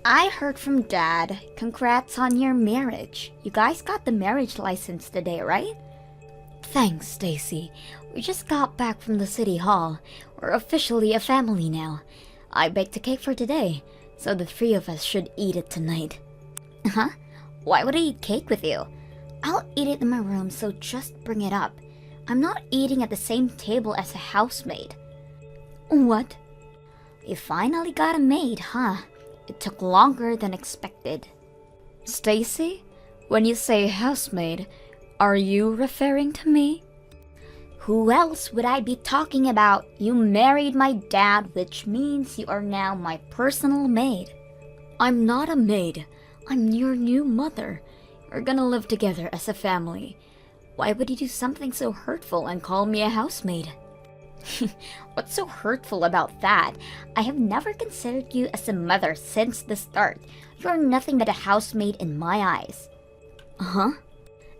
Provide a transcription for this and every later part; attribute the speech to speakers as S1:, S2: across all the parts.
S1: I heard from Dad. Congrats on your marriage. You guys got the marriage license today, right? Thanks, Stacy. We just got back from the city hall. We're officially a family now. I baked a cake for today, so the three of us should eat it tonight. Huh? Why would I eat cake with you? I'll eat it in my room, so just bring it up. I'm not eating at the same table as a housemaid. What? You finally got a maid, huh? It took longer than expected. Stacy, when you say housemaid, are you referring to me? Who else would I be talking about? You married my dad, which means you are now my personal maid. I'm not a maid. I'm your new mother. We're gonna live together as a family. Why would you do something so hurtful and call me a housemaid? What's so hurtful about that? I have never considered you as a mother since the start. You're nothing but a housemaid in my eyes. Huh?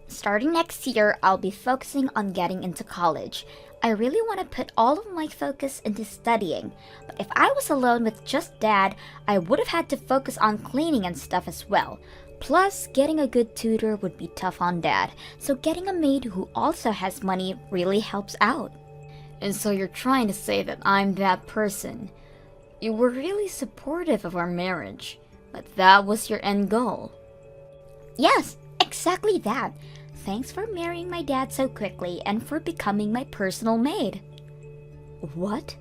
S1: Starting next year, I'll be focusing on getting into college. I really want to put all of my focus into studying. But if I was alone with just Dad, I would have had to focus on cleaning and stuff as well. Plus, getting a good tutor would be tough on Dad, so getting a maid who also has money really helps out. And so you're trying to say that I'm that person. You were really supportive of our marriage, but that was your end goal. Yes, exactly that. Thanks for marrying my dad so quickly and for becoming my personal maid. What?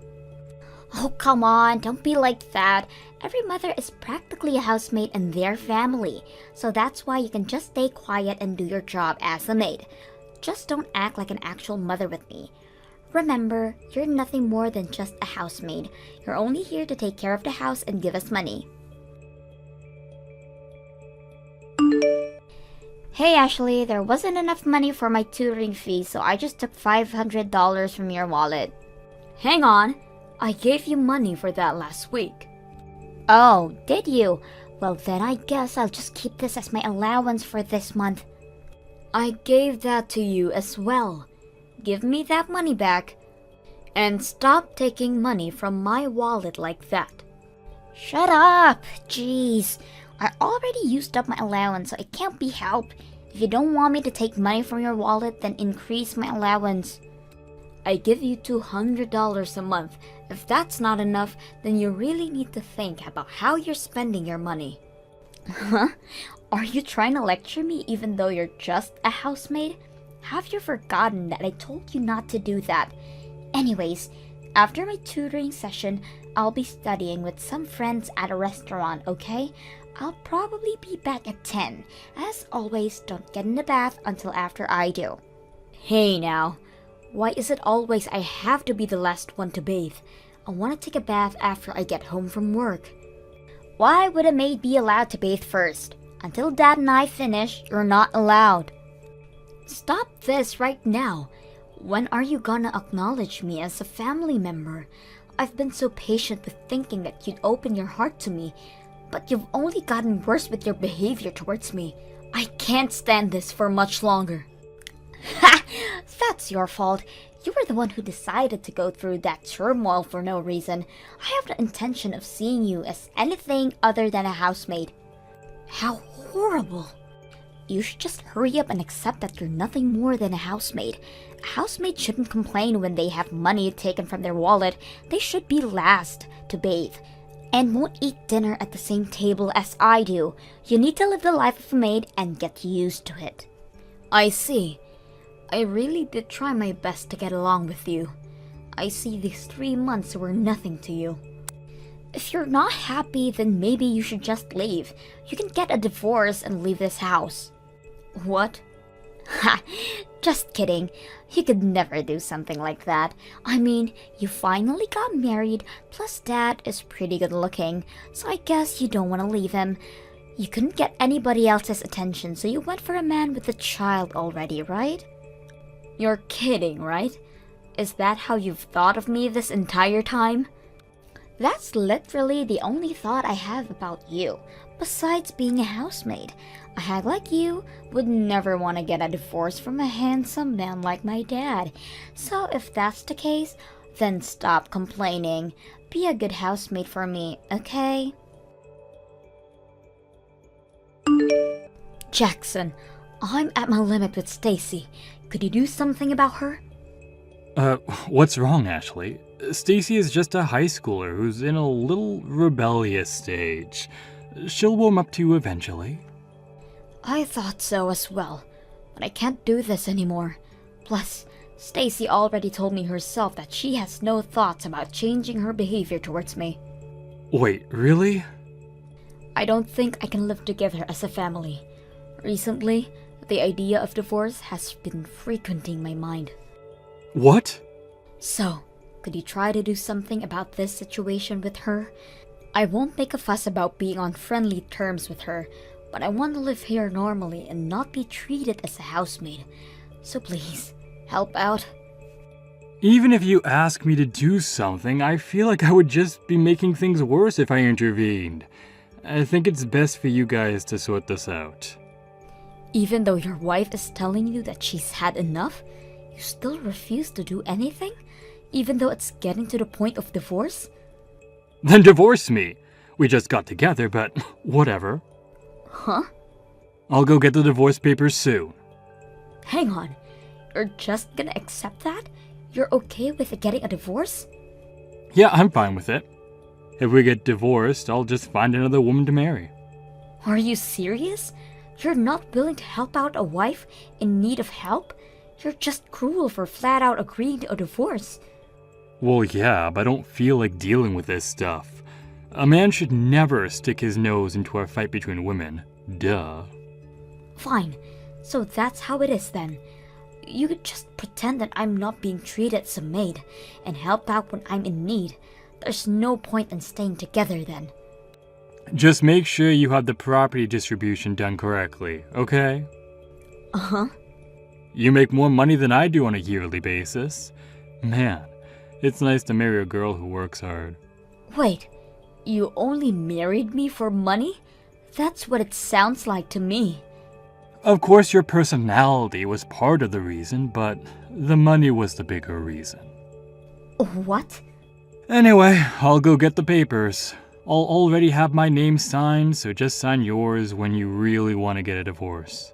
S1: Oh, come on, don't be like that. Every mother is practically a housemaid in their family, so that's why you can just stay quiet and do your job as a maid. Just don't act like an actual mother with me. Remember, you're nothing more than just a housemaid. You're only here to take care of the house and give us money. Hey Ashley, there wasn't enough money for my tutoring fee, so I just took $500 from your wallet. Hang on, I gave you money for that last week. Oh, did you? Well then I guess I'll just keep this as my allowance for this month. I gave that to you as well. Give me that money back. And stop taking money from my wallet like that. Shut up! Jeez. I already used up my allowance, so it can't be helped. If you don't want me to take money from your wallet, then increase my allowance. I give you $200 a month. If that's not enough, then you really need to think about how you're spending your money. Huh? Are you trying to lecture me even though you're just a housemaid? Have you forgotten that I told you not to do that? Anyways, after my tutoring session, I'll be studying with some friends at a restaurant, okay? I'll probably be back at 10. As always, don't get in the bath until after I do. Hey now, why is it always I have to be the last one to bathe? I want to take a bath after I get home from work. Why would a maid be allowed to bathe first? Until Dad and I finish, you're not allowed. Stop this right now. When are you gonna acknowledge me as a family member? I've been so patient with thinking that you'd open your heart to me, but you've only gotten worse with your behavior towards me. I can't stand this for much longer. Ha! That's your fault. You were the one who decided to go through that turmoil for no reason. I have no intention of seeing you as anything other than a housemaid. How horrible. You should just hurry up and accept that you're nothing more than a housemaid. A housemaid shouldn't complain when they have money taken from their wallet. They should be last to bathe. And won't eat dinner at the same table as I do. You need to live the life of a maid and get used to it. I see. I really did try my best to get along with you. I see these 3 months were nothing to you. If you're not happy, then maybe you should just leave. You can get a divorce and leave this house. What? Ha! Just kidding. You could never do something like that. I mean, you finally got married, plus Dad is pretty good looking, so I guess you don't want to leave him. You couldn't get anybody else's attention, so you went for a man with a child already, right? You're kidding, right? Is that how you've thought of me this entire time? That's literally the only thought I have about you, besides being a housemaid. A hag like you would never want to get a divorce from a handsome man like my dad. So if that's the case, then stop complaining. Be a good housemaid for me, okay? Jackson, I'm at my limit with Stacy. Could you do something about her?
S2: What's wrong, Ashley? Stacy is just a high schooler who's in a little rebellious stage. She'll warm up to you eventually.
S1: I thought so as well, but I can't do this anymore. Plus, Stacy already told me herself that she has no thoughts about changing her behavior towards me.
S2: Wait, really?
S1: I don't think I can live together as a family. Recently, the idea of divorce has been frequenting my mind.
S2: What?
S1: So, could you try to do something about this situation with her? I won't make a fuss about being on friendly terms with her, but I want to live here normally and not be treated as a housemaid. So please, help out.
S2: Even if you ask me to do something, I feel like I would just be making things worse if I intervened. I think it's best for you guys to sort this out.
S1: Even though your wife is telling you that she's had enough, you still refuse to do anything? Even though it's getting to the point of divorce?
S2: Then divorce me. We just got together, but whatever.
S1: Huh?
S2: I'll go get the divorce papers soon.
S1: Hang on. You're just gonna accept that? You're okay with getting a divorce?
S2: Yeah, I'm fine with it. If we get divorced, I'll just find another woman to marry.
S1: Are you serious? You're not willing to help out a wife in need of help? You're just cruel for flat out agreeing to a divorce.
S2: Well, yeah, but I don't feel like dealing with this stuff. A man should never stick his nose into a fight between women. Duh.
S1: Fine. So that's how it is then. You could just pretend that I'm not being treated as a maid and help out when I'm in need. There's no point in staying together then.
S2: Just make sure you have the property distribution done correctly, okay?
S1: Uh-huh.
S2: You make more money than I do on a yearly basis. Man, it's nice to marry a girl who works hard.
S1: Wait, you only married me for money? That's what it sounds like to me.
S2: Of course, your personality was part of the reason, but the money was the bigger reason.
S1: What?
S2: Anyway, I'll go get the papers. I'll already have my name signed, so just sign yours when you really want to get a divorce.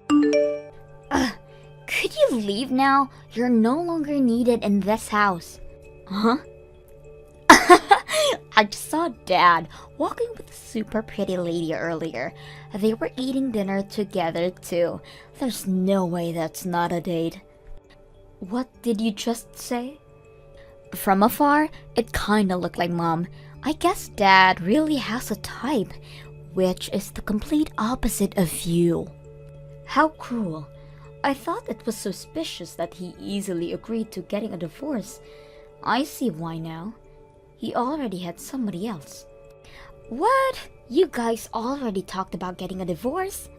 S1: Could you leave now? You're no longer needed in this house. Huh? I just saw Dad walking with a super pretty lady earlier. They were eating dinner together too. There's no way that's not a date. What did you just say? From afar, it kinda looked like Mom. I guess Dad really has a type, which is the complete opposite of you. How cruel. I thought it was suspicious that he easily agreed to getting a divorce. I see why now. He already had somebody else. What? You guys already talked about getting a divorce?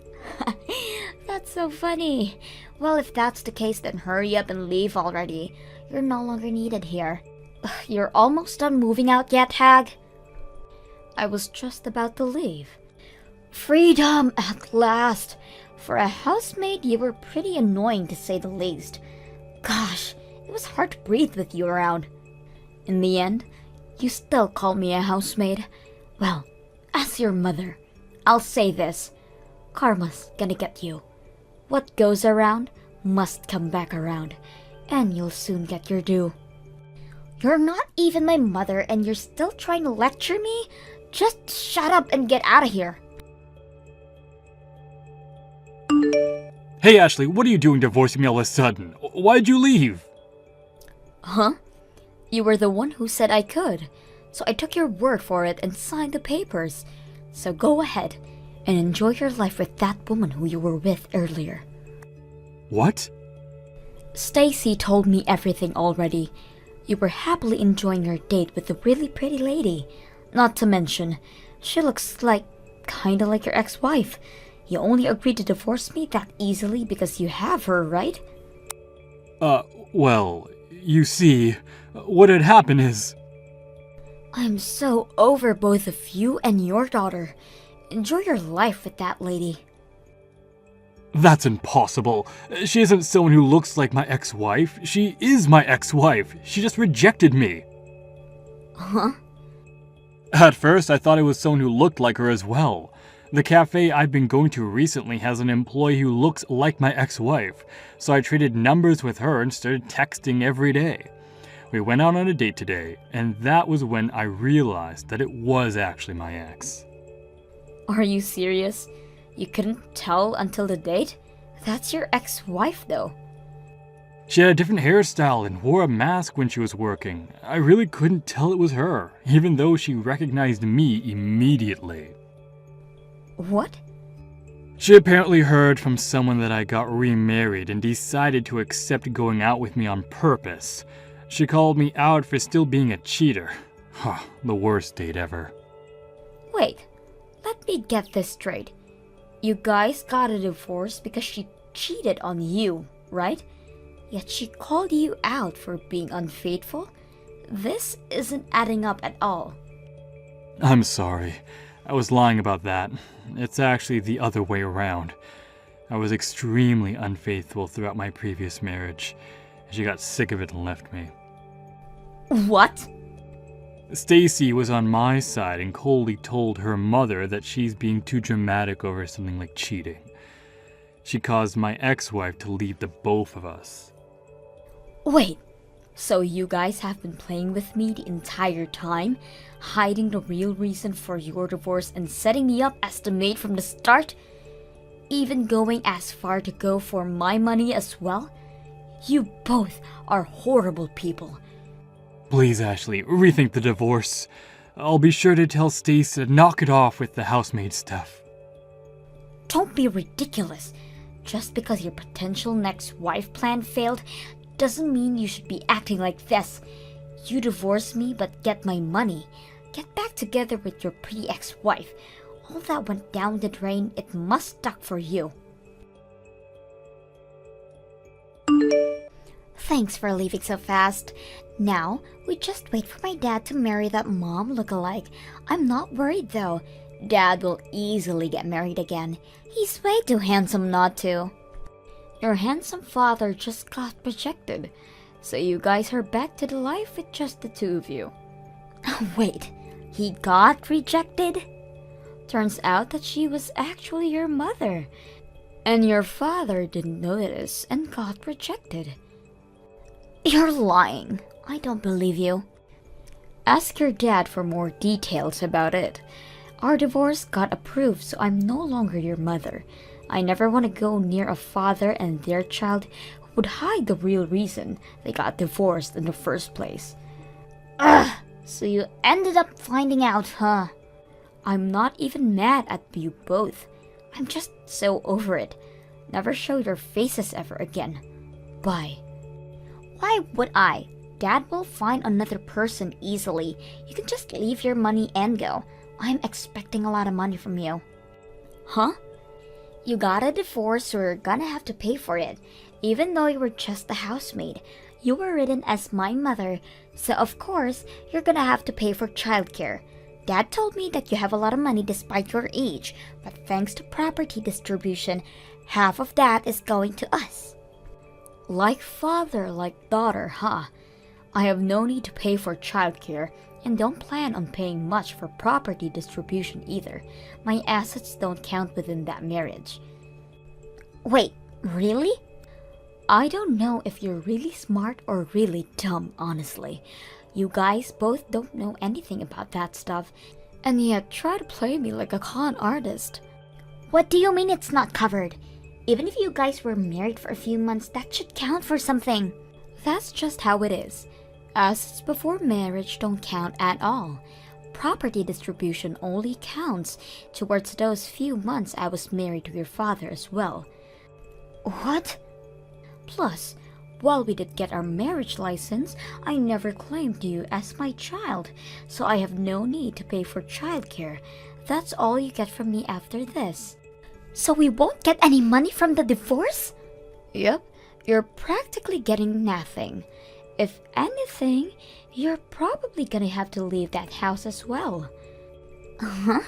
S1: That's so funny. Well, if that's the case, then hurry up and leave already. You're no longer needed here. You're almost done moving out yet, Hag? I was just about to leave. Freedom at last! For a housemaid, you were pretty annoying to say the least. Gosh, it was hard to breathe with you around. In the end, you still call me a housemaid. Well, as your mother, I'll say this. Karma's gonna get you. What goes around must come back around, and you'll soon get your due. You're not even my mother and you're still trying to lecture me? Just shut up and get out of here.
S2: Hey Ashley, what are you doing divorcing me all of a sudden? Why'd you leave?
S1: Huh? You were the one who said I could, so I took your word for it and signed the papers. So go ahead and enjoy your life with that woman who you were with earlier.
S2: What?
S1: Stacy told me everything already. You were happily enjoying your date with the really pretty lady. Not to mention, she looks kinda like your ex-wife. You only agreed to divorce me that easily because you have her, right?
S2: Well, you see, what had happened is...
S1: I'm so over both of you and your daughter. Enjoy your life with that lady.
S2: That's impossible. She isn't someone who looks like my ex-wife. She is my ex-wife. She just rejected me.
S1: Huh?
S2: At first, I thought it was someone who looked like her as well. The cafe I've been going to recently has an employee who looks like my ex-wife, so I traded numbers with her and started texting every day. We went out on a date today, and that was when I realized that it was actually my ex.
S1: Are you serious? You couldn't tell until the date? That's your ex-wife though.
S2: She had a different hairstyle and wore a mask when she was working. I really couldn't tell it was her, even though she recognized me immediately.
S1: What?
S2: She apparently heard from someone that I got remarried and decided to accept going out with me on purpose. She called me out for still being a cheater. The worst date ever.
S1: Wait, let me get this straight. You guys got a divorce because she cheated on you, right? Yet she called you out for being unfaithful? This isn't adding up at all.
S2: I'm sorry. I was lying about that. It's actually the other way around. I was extremely unfaithful throughout my previous marriage. She got sick of it and left me.
S1: What?
S2: Stacy was on my side and coldly told her mother that she's being too dramatic over something like cheating. She caused my ex-wife to leave the both of us.
S1: Wait, so you guys have been playing with me the entire time, hiding the real reason for your divorce and setting me up as the maid from the start? Even going as far to go for my money as well? You both are horrible people.
S2: Please, Ashley, rethink the divorce. I'll be sure to tell Stace to knock it off with the housemaid stuff.
S1: Don't be ridiculous. Just because your potential next wife plan failed doesn't mean you should be acting like this. You divorce me but get my money. Get back together with your pretty ex-wife. All that went down the drain, it must stuck for you. Thanks for leaving so fast. Now, we just wait for my dad to marry that mom lookalike. I'm not worried though. Dad will easily get married again. He's way too handsome not to. Your handsome father just got rejected, so you guys are back to the life with just the two of you. Wait, he got rejected? Turns out that she was actually your mother, and your father didn't notice and got rejected. You're lying. I don't believe you. Ask your dad for more details about it. Our divorce got approved, so I'm no longer your mother. I never want to go near a father and their child who would hide the real reason they got divorced in the first place. Ugh! So you ended up finding out, huh? I'm not even mad at you both. I'm just so over it. Never show your faces ever again. Bye. Why would I? Dad will find another person easily. You can just leave your money and go. I'm expecting a lot of money from you. Huh? You got a divorce, so you're gonna have to pay for it. Even though you were just the housemaid, you were written as my mother, so of course, you're gonna have to pay for childcare. Dad told me that you have a lot of money despite your age, but thanks to property distribution, half of that is going to us. Like father, like daughter, huh? I have no need to pay for childcare, and don't plan on paying much for property distribution either. My assets don't count within that marriage. Wait, really? I don't know if you're really smart or really dumb, honestly. You guys both don't know anything about that stuff, and yet try to play me like a con artist. What do you mean it's not covered? Even if you guys were married for a few months, that should count for something. That's just how it is. Assets before marriage don't count at all. Property distribution only counts towards those few months I was married to your father as well. What? Plus, while we did get our marriage license, I never claimed you as my child, so I have no need to pay for childcare. That's all you get from me after this. So we won't get any money from the divorce? Yep, you're practically getting nothing. If anything, you're probably gonna have to leave that house as well. Huh?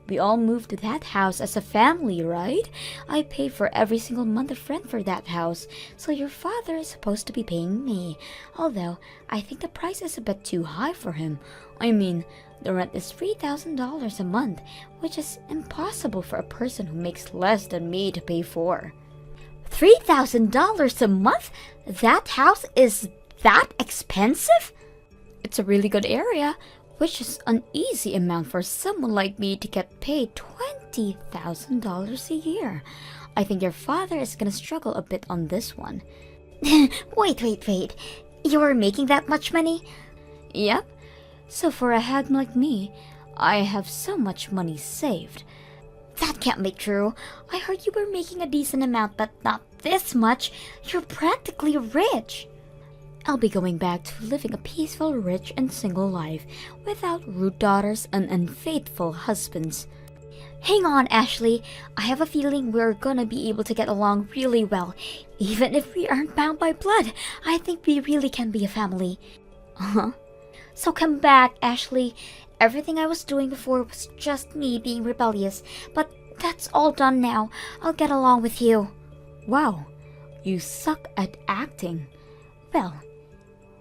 S1: We all moved to that house as a family, right? I pay for every single month of rent for that house, so your father is supposed to be paying me. Although, I think the price is a bit too high for him. I mean, the rent is $3,000 a month, which is impossible for a person who makes less than me to pay for. $3,000 a month? That house is that expensive? It's a really good area, which is an easy amount for someone like me to get paid $20,000 a year. I think your father is gonna struggle a bit on this one. Wait. You were making that much money? Yep. So for a hag like me, I have so much money saved. That can't be true. I heard you were making a decent amount, but not this much. You're practically rich. I'll be going back to living a peaceful, rich, and single life without rude daughters and unfaithful husbands. Hang on, Ashley. I have a feeling we're gonna be able to get along really well. Even if we aren't bound by blood, I think we really can be a family. Uh-huh. So come back, Ashley. Everything I was doing before was just me being rebellious, but that's all done now. I'll get along with you. Wow, you suck at acting. Well,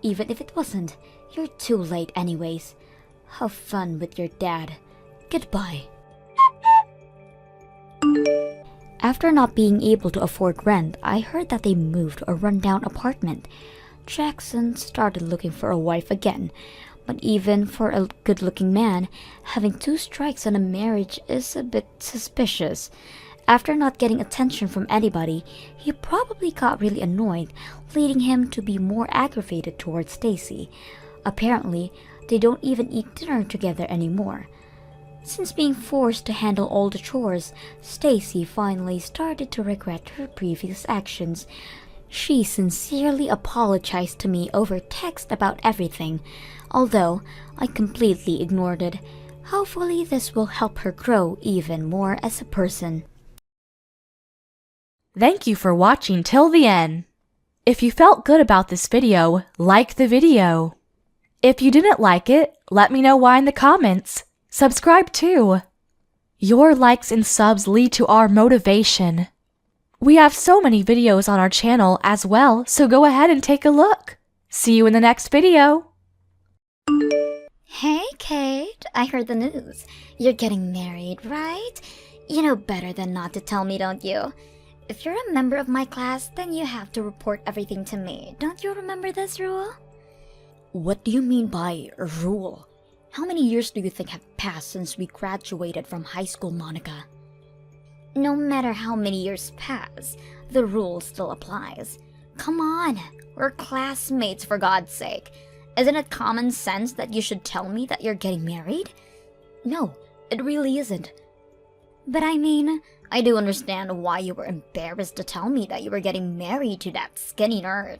S1: even if it wasn't, you're too late anyways. Have fun with your dad. Goodbye. After not being able to afford rent, I heard that they moved to a rundown apartment. Jackson started looking for a wife again. But even for a good-looking man, having 2 strikes on a marriage is a bit suspicious. After not getting attention from anybody, he probably got really annoyed, leading him to be more aggravated towards Stacy. Apparently, they don't even eat dinner together anymore. Since being forced to handle all the chores, Stacy finally started to regret her previous actions. She sincerely apologized to me over text about everything, although I completely ignored it. Hopefully this will help her grow even more as a person.
S3: Thank you for watching till the end. If you felt good about this video, like the video. If you didn't like it, let me know why in the comments. Subscribe too. Your likes and subs lead to our motivation. We have so many videos on our channel as well, so go ahead and take a look. See you in the next video.
S1: Hey, Kate. I heard the news. You're getting married, right? You know better than not to tell me, don't you? If you're a member of my class, then you have to report everything to me. Don't you remember this rule? What do you mean by rule? How many years do you think have passed since we graduated from high school, Monica? No matter how many years pass, the rule still applies. Come on, we're classmates for God's sake. Isn't it common sense that you should tell me that you're getting married? No, it really isn't. But I mean, I do understand why you were embarrassed to tell me that you were getting married to that skinny nerd.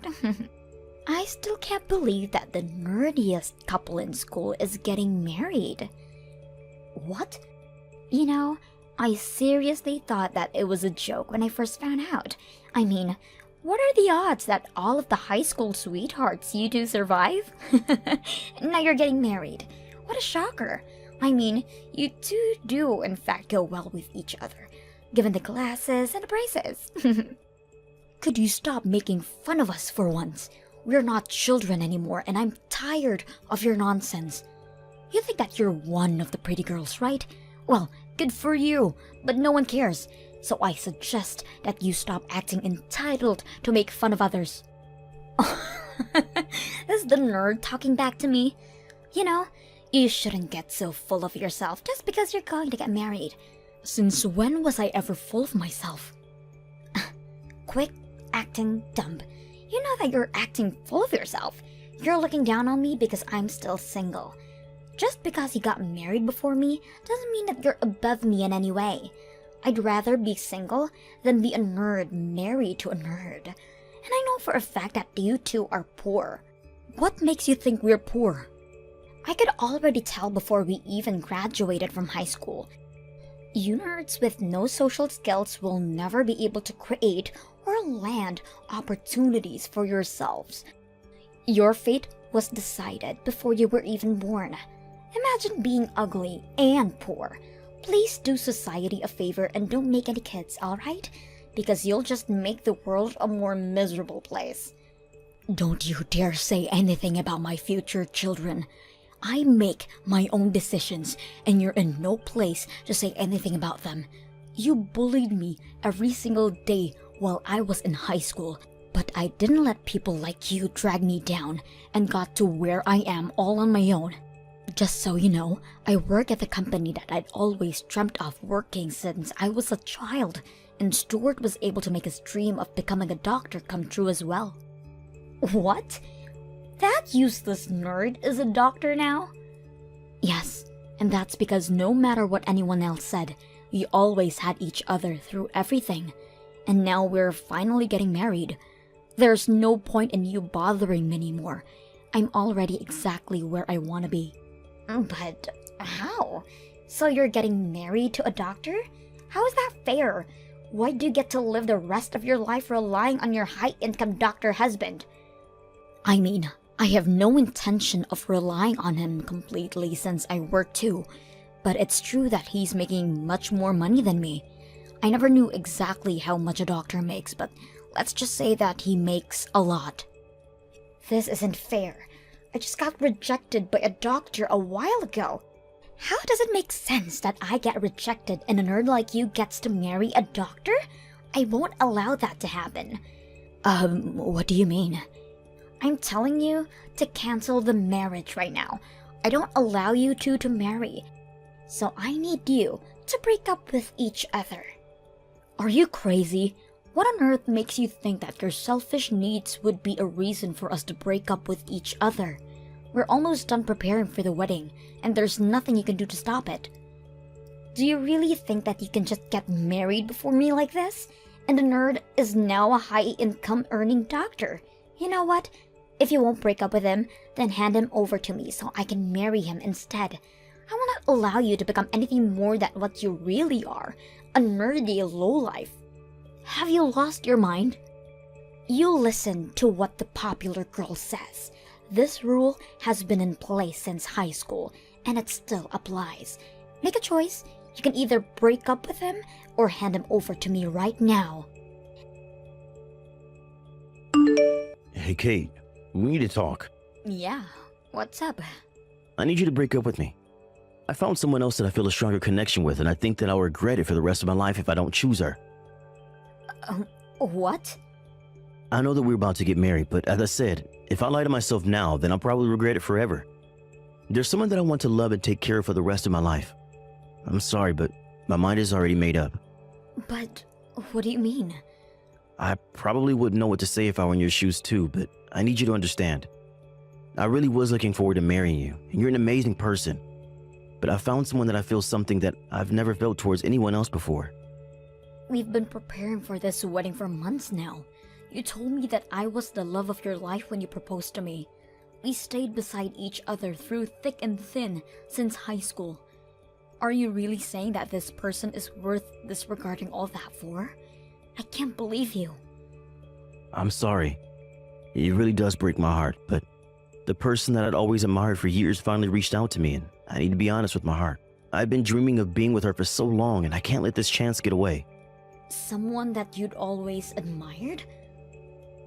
S1: I still can't believe that the nerdiest couple in school is getting married. What? You know, I seriously thought that it was a joke when I first found out. I mean, what are the odds that all of the high school sweethearts you two survive? Now you're getting married. What a shocker. I mean, you two do in fact go well with each other, given the glasses and the braces. Could you stop making fun of us for once? We're not children anymore, and I'm tired of your nonsense. You think that you're one of the pretty girls, right? Well, good for you, but no one cares. So I suggest that you stop acting entitled to make fun of others. Is the nerd talking back to me? You know, you shouldn't get so full of yourself just because you're going to get married. Since when was I ever full of myself? Quit acting dumb. You know that you're acting full of yourself. You're looking down on me because I'm still single. Just because you got married before me doesn't mean that you're above me in any way. I'd rather be single than be a nerd married to a nerd. And I know for a fact that you two are poor. What makes you think we're poor? I could already tell before we even graduated from high school. You nerds with no social skills will never be able to create or land opportunities for yourselves. Your fate was decided before you were even born. Imagine being ugly and poor. Please do society a favor and don't make any kids, alright? Because you'll just make the world a more miserable place. Don't you dare say anything about my future children. I make my own decisions, and you're in no place to say anything about them. You bullied me every single day while I was in high school, but I didn't let people like you drag me down and got to where I am all on my own. Just so you know, I work at the company that I'd always dreamt of working since I was a child, and Stuart was able to make his dream of becoming a doctor come true as well. What? That useless nerd is a doctor now? Yes, and that's because no matter what anyone else said, we always had each other through everything. And now we're finally getting married. There's no point in you bothering me anymore. I'm already exactly where I want to be. But how? So you're getting married to a doctor? How is that fair? Why do you get to live the rest of your life relying on your high-income doctor husband? I mean, I have no intention of relying on him completely since I work too, but it's true that he's making much more money than me. I never knew exactly how much a doctor makes, but let's just say that he makes a lot. This isn't fair. I just got rejected by a doctor a while ago. How does it make sense that I get rejected and a nerd like you gets to marry a doctor? I won't allow that to happen. What do you mean? I'm telling you to cancel the marriage right now. I don't allow you two to marry. So I need you to break up with each other. Are you crazy? What on earth makes you think that your selfish needs would be a reason for us to break up with each other? We're almost done preparing for the wedding, and there's nothing you can do to stop it. Do you really think that you can just get married before me like this? And the nerd is now a high-income earning doctor. You know what? If you won't break up with him, then hand him over to me so I can marry him instead. I will not allow you to become anything more than what you really are, a nerdy lowlife. Have you lost your mind? You listen to what the popular girl says. This rule has been in place since high school, and it still applies. Make a choice. You can either break up with him or hand him over to me right now.
S4: Hey, Kate, we need to talk.
S1: Yeah, what's up?
S4: I need you to break up with me. I found someone else that I feel a stronger connection with, and I think that I'll regret it for the rest of my life if I don't choose her.
S1: What?
S4: I know that we're about to get married, but as I said, if I lie to myself now, then I'll probably regret it forever. There's someone that I want to love and take care of for the rest of my life. I'm sorry, but my mind is already made up.
S1: But what do you mean?
S4: I probably wouldn't know what to say if I were in your shoes too, but I need you to understand. I really was looking forward to marrying you, and you're an amazing person. But I found someone that I feel something that I've never felt towards anyone else before.
S1: We've been preparing for this wedding for months now. You told me that I was the love of your life when you proposed to me. We stayed beside each other through thick and thin since high school. Are you really saying that this person is worth disregarding all that for? I can't believe you.
S4: I'm sorry. It really does break my heart, but the person that I'd always admired for years finally reached out to me, and I need to be honest with my heart. I've been dreaming of being with her for so long, and I can't let this chance get away.
S1: Someone that you'd always admired?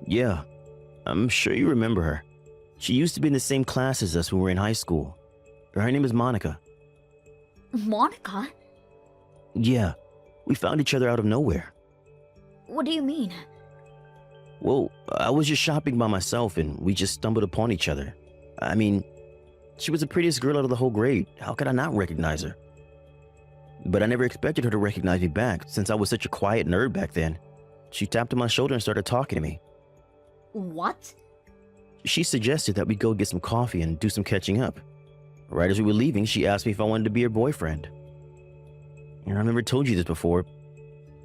S4: Yeah, I'm sure you remember her. She used to be in the same class as us when we were in high school. Her name is Monica.
S1: Monica?
S4: Yeah, we found each other out of nowhere.
S1: What do you mean?
S4: Well, I was just shopping by myself and we just stumbled upon each other. I mean, she was the prettiest girl out of the whole grade. How could I not recognize her? But I never expected her to recognize me back since I was such a quiet nerd back then. She tapped on my shoulder and started talking to me.
S1: What?
S4: She suggested that we go get some coffee and do some catching up. Right as we were leaving, she asked me if I wanted to be her boyfriend. And I've never told you this before,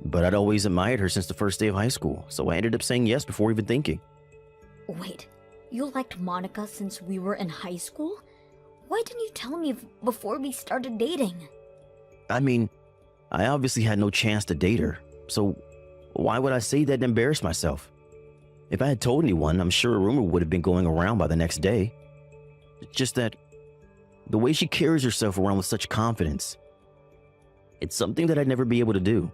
S4: but I'd always admired her since the first day of high school, so I ended up saying yes before even thinking.
S1: Wait, you liked Monica since we were in high school? Why didn't you tell me before we started dating?
S4: I mean, I obviously had no chance to date her, so why would I say that and embarrass myself? If I had told anyone, I'm sure a rumor would have been going around by the next day. It's just that the way she carries herself around with such confidence, It's something that I'd never be able to do.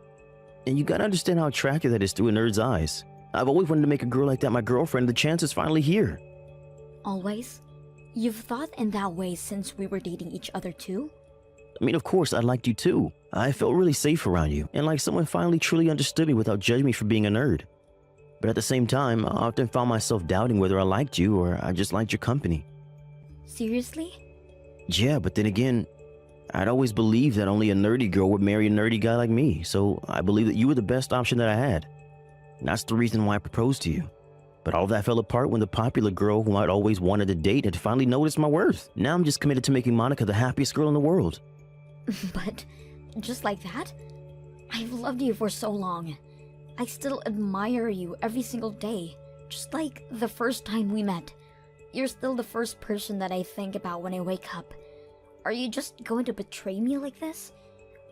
S4: And you gotta understand how attractive that is through a nerd's eyes. I've always wanted to make a girl like that my girlfriend, and the chance is finally here.
S1: Always? You've thought in that way since we were dating each other too?
S4: I mean, of course, I liked you too. I felt really safe around you, and like someone finally truly understood me without judging me for being a nerd. But at the same time, I often found myself doubting whether I liked you or I just liked your company.
S1: Seriously?
S4: Yeah, but then again, I'd always believed that only a nerdy girl would marry a nerdy guy like me, so I believed that you were the best option that I had. And that's the reason why I proposed to you. But all that fell apart when the popular girl whom I'd always wanted to date had finally noticed my worth. Now I'm just committed to making Monica the happiest girl in the world.
S1: But just like that? I've loved you for so long. I still admire you every single day, just like the first time we met. You're still the first person that I think about when I wake up. Are you just going to betray me like this?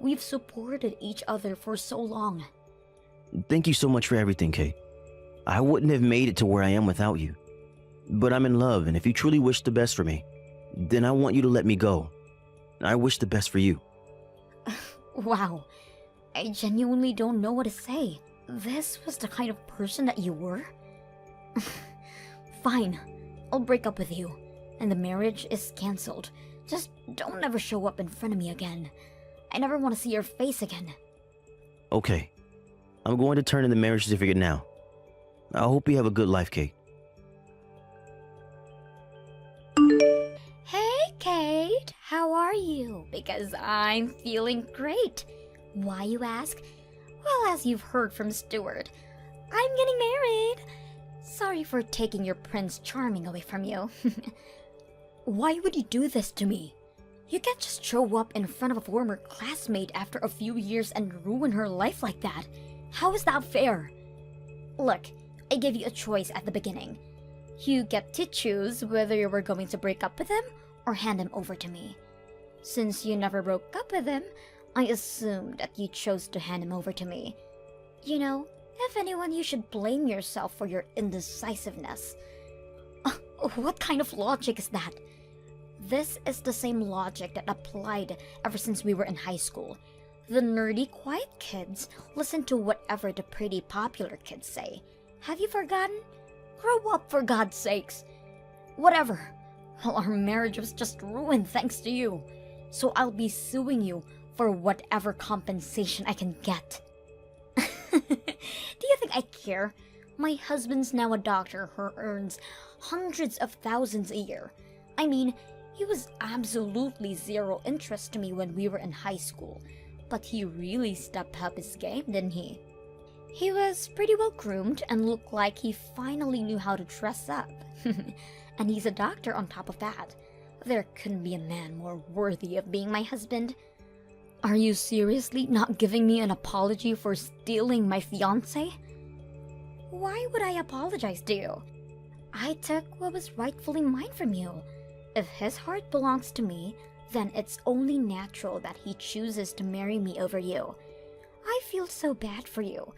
S1: We've supported each other for so long.
S4: Thank you so much for everything, Kate. I wouldn't have made it to where I am without you. But I'm in love, and if you truly wish the best for me, then I want you to let me go. I wish the best for you.
S1: Wow, I genuinely don't know what to say. This was the kind of person that you were? Fine, I'll break up with you, and the marriage is cancelled. Just don't ever show up in front of me again. I never want to see your face again.
S4: Okay, I'm going to turn in the marriage certificate now. I hope you have a good life, Kate.
S1: Hey, Kate, how are you? Because I'm feeling great. Why, you ask? Well, as you've heard from Stuart, I'm getting married. Sorry for taking your Prince Charming away from you. Why would you do this to me? You can't just show up in front of a former classmate after a few years and ruin her life like that. How is that fair? Look, I gave you a choice at the beginning. You get to choose whether you were going to break up with him or hand him over to me. Since you never broke up with him, I assumed that you chose to hand him over to me. You know, if anyone, you should blame yourself for your indecisiveness. What kind of logic is that? This is the same logic that applied ever since we were in high school. The nerdy, quiet kids listen to whatever the pretty, popular kids say. Have you forgotten? Grow up, for God's sakes. Whatever. Well, our marriage was just ruined thanks to you. So I'll be suing you for whatever compensation I can get. Do you think I care? My husband's now a doctor who earns hundreds of thousands a year. I mean, he was absolutely zero interest to me when we were in high school. But he really stepped up his game, didn't he? He was pretty well groomed and looked like he finally knew how to dress up. And he's a doctor on top of that. There couldn't be a man more worthy of being my husband. Are you seriously not giving me an apology for stealing my fiancé? Why would I apologize to you? I took what was rightfully mine from you. If his heart belongs to me, then it's only natural that he chooses to marry me over you. I feel so bad for you.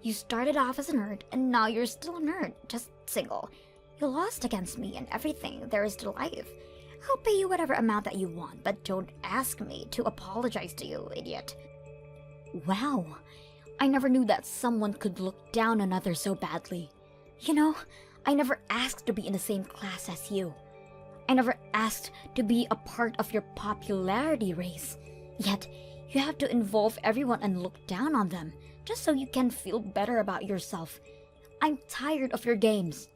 S1: You started off as a nerd, and now you're still a nerd, just single. You lost against me and everything there is to life. I'll pay you whatever amount that you want, but don't ask me to apologize to you, idiot. Wow, I never knew that someone could look down on others so badly. You know, I never asked to be in the same class as you. I never asked to be a part of your popularity race. Yet, you have to involve everyone and look down on them, just so you can feel better about yourself. I'm tired of your games.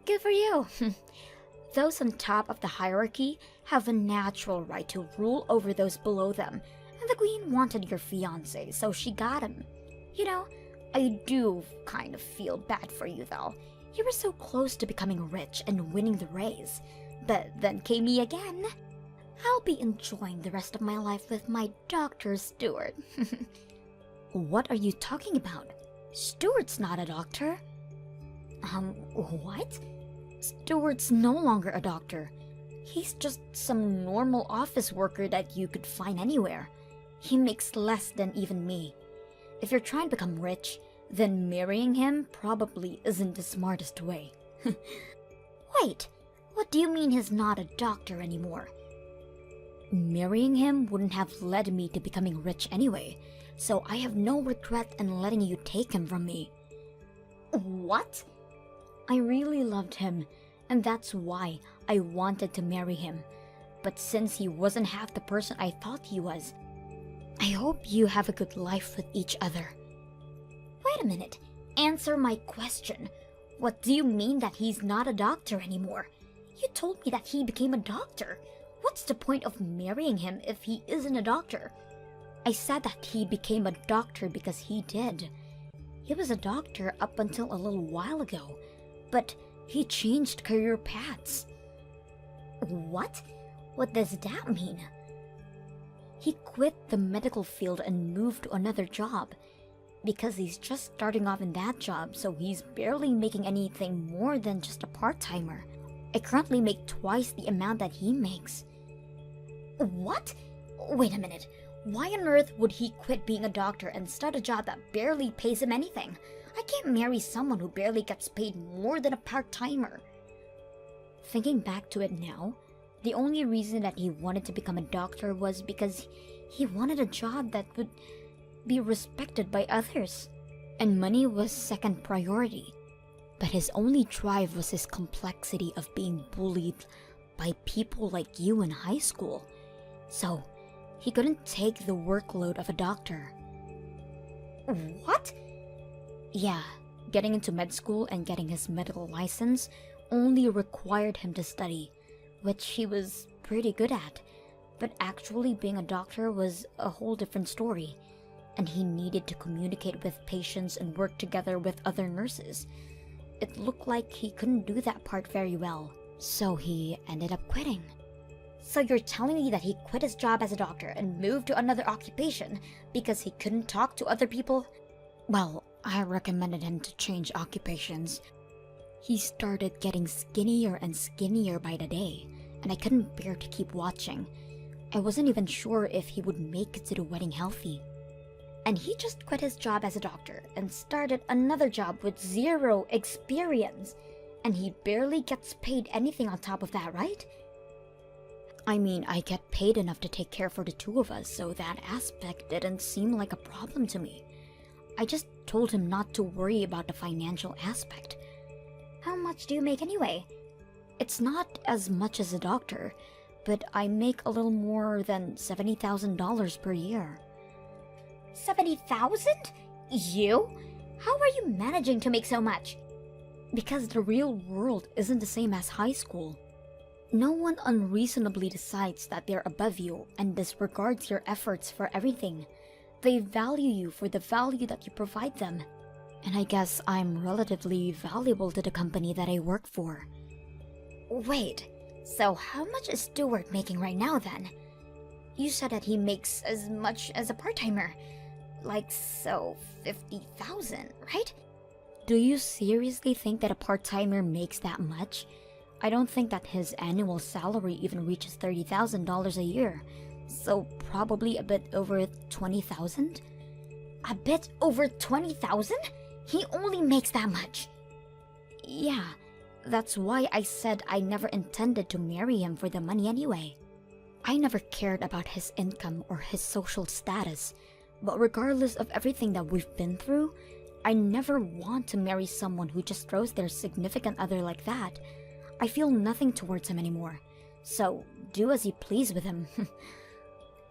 S1: Good for you. Those on top of the hierarchy have a natural right to rule over those below them, and the queen wanted your fiancé, so she got him. You know, I do kind of feel bad for you though. You were so close to becoming rich and winning the race, but then came me again. I'll be enjoying the rest of my life with my Dr. Stewart. What are you talking about? Stewart's not a doctor. What? Stewart's no longer a doctor. He's just some normal office worker that you could find anywhere. He makes less than even me. If you're trying to become rich, then marrying him probably isn't the smartest way. Wait, what do you mean he's not a doctor anymore? Marrying him wouldn't have led me to becoming rich anyway, so I have no regret in letting you take him from me. What? I really loved him, and that's why I wanted to marry him. But since he wasn't half the person I thought he was, I hope you have a good life with each other. Wait a minute. Answer my question. What do you mean that he's not a doctor anymore? You told me that he became a doctor. What's the point of marrying him if he isn't a doctor? I said that he became a doctor because he did. He was a doctor up until a little while ago, but he changed career paths. What? What does that mean? He quit the medical field and moved to another job. Because he's just starting off in that job, so he's barely making anything more than just a part-timer. I currently make twice the amount that he makes. What? Wait a minute. Why on earth would he quit being a doctor and start a job that barely pays him anything? I can't marry someone who barely gets paid more than a part-timer. Thinking back to it now, the only reason that he wanted to become a doctor was because he wanted a job that would be respected by others, and money was second priority. But his only drive was his complexity of being bullied by people like you in high school. So, he couldn't take the workload of a doctor. What? Yeah, getting into med school and getting his medical license only required him to study, which he was pretty good at. But actually being a doctor was a whole different story, and he needed to communicate with patients and work together with other nurses. It looked like he couldn't do that part very well, so he ended up quitting. So you're telling me that he quit his job as a doctor and moved to another occupation because he couldn't talk to other people? Well, I recommended him to change occupations. He started getting skinnier and skinnier by the day, and I couldn't bear to keep watching. I wasn't even sure if he would make it to the wedding healthy. And he just quit his job as a doctor and started another job with zero experience. And he barely gets paid anything on top of that, right? I mean, I get paid enough to take care for the two of us, so that aspect didn't seem like a problem to me. I just told him not to worry about the financial aspect. How much do you make anyway? It's not as much as a doctor, but I make a little more than $70,000 per year. 70,000? You? How are you managing to make so much? Because the real world isn't the same as high school. No one unreasonably decides that they're above you and disregards your efforts for everything. They value you for the value that you provide them. And I guess I'm relatively valuable to the company that I work for. Wait, so how much is Stuart making right now then? You said that he makes as much as a part-timer. Like, so 50,000, right? Do you seriously think that a part-timer makes that much? I don't think that his annual salary even reaches $30,000 a year. So probably a bit over 20,000? A bit over 20,000? He only makes that much. Yeah, that's why I said I never intended to marry him for the money anyway. I never cared about his income or his social status, but regardless of everything that we've been through, I never want to marry someone who just throws their significant other like that. I feel nothing towards him anymore, so do as you please with him.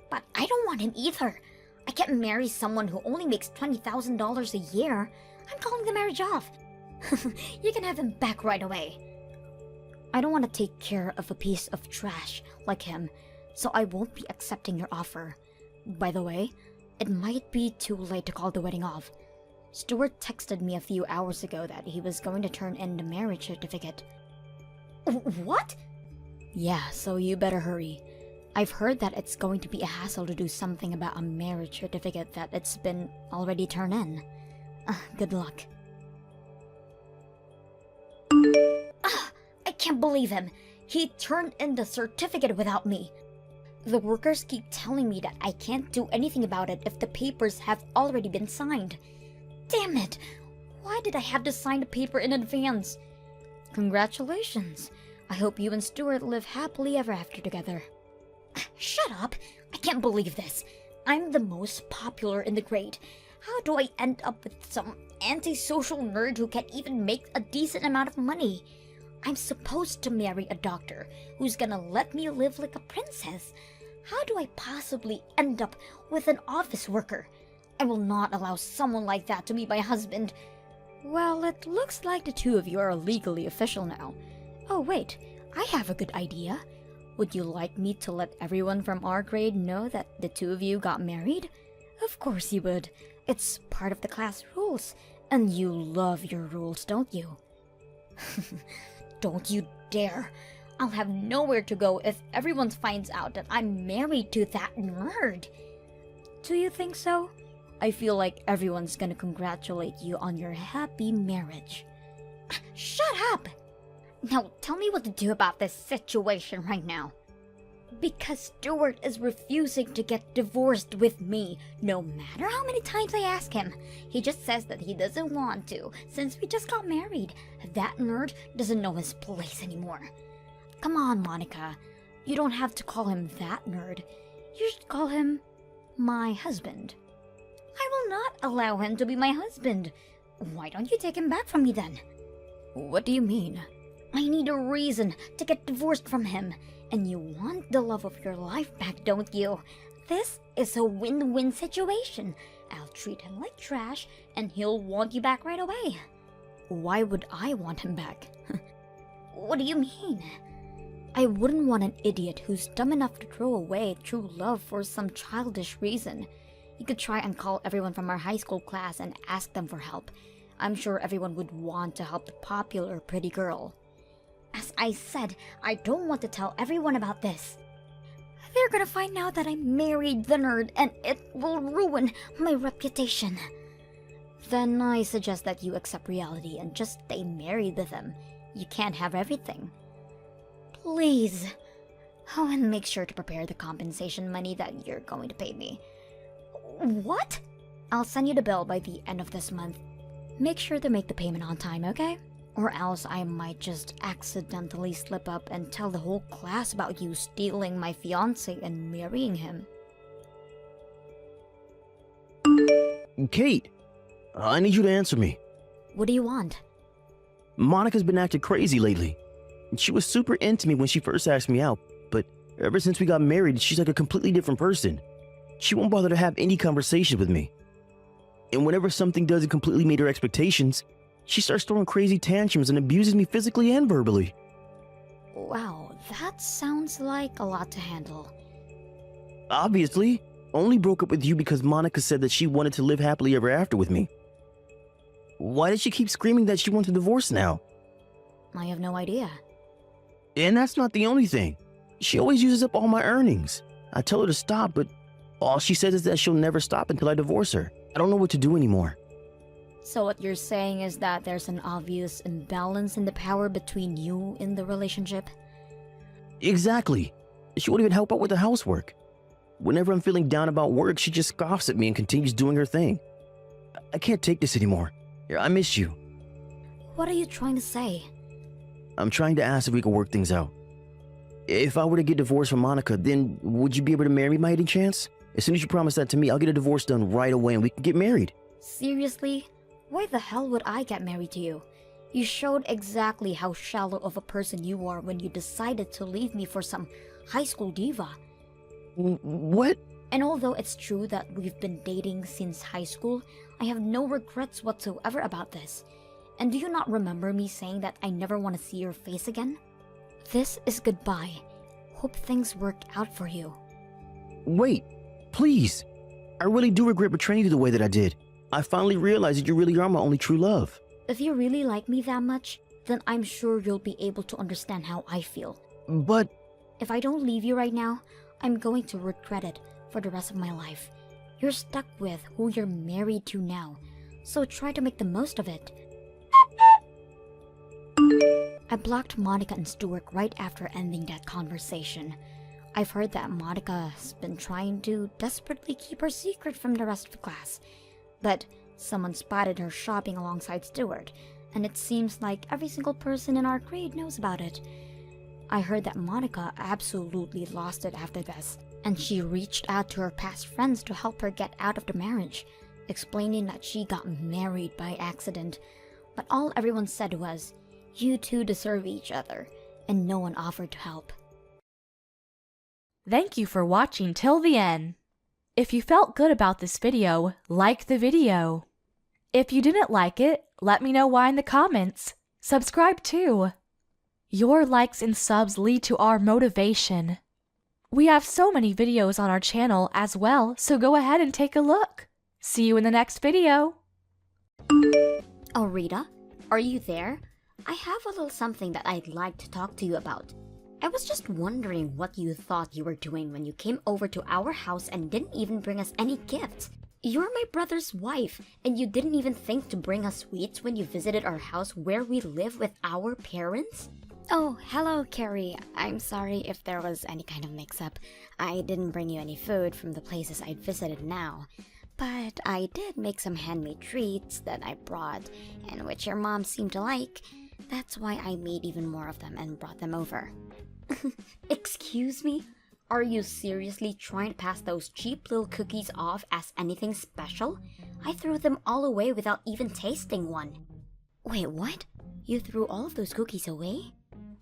S1: But I don't want him either. I can't marry someone who only makes $20,000 a year. I'm calling the marriage off. You can have him back right away. I don't want to take care of a piece of trash like him, so I won't be accepting your offer. By the way, it might be too late to call the wedding off. Stuart texted me a few hours ago that he was going to turn in the marriage certificate. What? Yeah, so you better hurry. I've heard that it's going to be a hassle to do something about a marriage certificate that it's been already turned in. Good luck. I can't believe him. He turned in the certificate without me. The workers keep telling me that I can't do anything about it if the papers have already been signed. Damn it! Why did I have to sign the paper in advance? Congratulations. I hope you and Stuart live happily ever after together. Shut up! I can't believe this. I'm the most popular in the grade. How do I end up with some antisocial nerd who can't even make a decent amount of money? I'm supposed to marry a doctor who's gonna let me live like a princess. How do I possibly end up with an office worker? I will not allow someone like that to be my husband. Well, it looks like the two of you are legally official now. Oh wait, I have a good idea. Would you like me to let everyone from our grade know that the two of you got married? Of course you would. It's part of the class rules. And you love your rules, don't you? Don't you dare. I'll have nowhere to go if everyone finds out that I'm married to that nerd. Do you think so? I feel like everyone's gonna congratulate you on your happy marriage. Shut up! Now tell me what to do about this situation right now. Because Stuart is refusing to get divorced with me, no matter how many times I ask him. He just says that he doesn't want to, since we just got married. That nerd doesn't know his place anymore. Come on, Monica. You don't have to call him that nerd. You should call him my husband. I will not allow him to be my husband. Why don't you take him back from me then? What do you mean? I need a reason to get divorced from him. And you want the love of your life back, don't you? This is a win-win situation. I'll treat him like trash, and he'll want you back right away. Why would I want him back? What do you mean? I wouldn't want an idiot who's dumb enough to throw away true love for some childish reason. You could try and call everyone from our high school class and ask them for help. I'm sure everyone would want to help the popular pretty girl. As I said, I don't want to tell everyone about this. They're gonna find out that I married the nerd and it will ruin my reputation. Then I suggest that you accept reality and just stay married with him. You can't have everything. Please. Oh, and make sure to prepare the compensation money that you're going to pay me. What? I'll send you the bill by the end of this month. Make sure to make the payment on time, okay? Or else I might just accidentally slip up and tell the whole class about you stealing my fiancé and marrying him.
S4: Kate, I need you to answer me.
S1: What do you want?
S4: Monica's been acting crazy lately. She was super into me when she first asked me out, but ever since we got married, she's like a completely different person. She won't bother to have any conversation with me. And whenever something doesn't completely meet her expectations, she starts throwing crazy tantrums and abuses me physically and verbally.
S1: Wow, that sounds like a lot to handle.
S4: Obviously, only broke up with you because Monica said that she wanted to live happily ever after with me. Why does she keep screaming that she wants a divorce now?
S1: I have no idea.
S4: And that's not the only thing. She always uses up all my earnings. I tell her to stop, but all she says is that she'll never stop until I divorce her. I don't know what to do anymore.
S1: So what you're saying is that there's an obvious imbalance in the power between you in the relationship?
S4: Exactly. She won't even help out with the housework. Whenever I'm feeling down about work, she just scoffs at me and continues doing her thing. I can't take this anymore. I miss you.
S1: What are you trying to say?
S4: I'm trying to ask if we can work things out. If I were to get divorced from Monica, then would you be able to marry me by any chance? As soon as you promise that to me, I'll get a divorce done right away and we can get married.
S1: Seriously? Why the hell would I get married to you? You showed exactly how shallow of a person you are when you decided to leave me for some high school diva.
S4: What?
S1: And although it's true that we've been dating since high school, I have no regrets whatsoever about this. And do you not remember me saying that I never want to see your face again? This is goodbye. Hope things work out for you.
S4: Wait, please. I really do regret betraying you the way that I did. I finally realized that you really are my only true love.
S1: If you really like me that much, then I'm sure you'll be able to understand how I feel.
S4: But
S1: if I don't leave you right now, I'm going to regret it for the rest of my life. You're stuck with who you're married to now, so try to make the most of it. I blocked Monica and Stuart right after ending that conversation. I've heard that Monica's been trying to desperately keep her secret from the rest of the class. But someone spotted her shopping alongside Stuart, and it seems like every single person in our grade knows about it. I heard that Monica absolutely lost it after this. and she reached out to her past friends to help her get out of the marriage, explaining that she got married by accident. But all everyone said was, "You two deserve each other," and no one offered to help.
S3: Thank you for watching till the end. If you felt good about this video, like the video. If you didn't like it, let me know why in the comments. Subscribe too. Your likes and subs lead to our motivation. We have so many videos on our channel as well, so go ahead and take a look. See you in the next video.
S1: Oh, Rita, are you there? I have a little something that I'd like to talk to you about. I was just wondering what you thought you were doing when you came over to our house and didn't even bring us any gifts. You're my brother's wife, and you didn't even think to bring us sweets when you visited our house where we live with our parents? Oh, hello, Carrie. I'm sorry if there was any kind of mix-up. I didn't bring you any food from the places I'd visited now. But I did make some handmade treats that I brought, and which your mom seemed to like. That's why I made even more of them and brought them over. Excuse me? Are you seriously trying to pass those cheap little cookies off as anything special? I threw them all away without even tasting one. Wait, what? You threw all of those cookies away?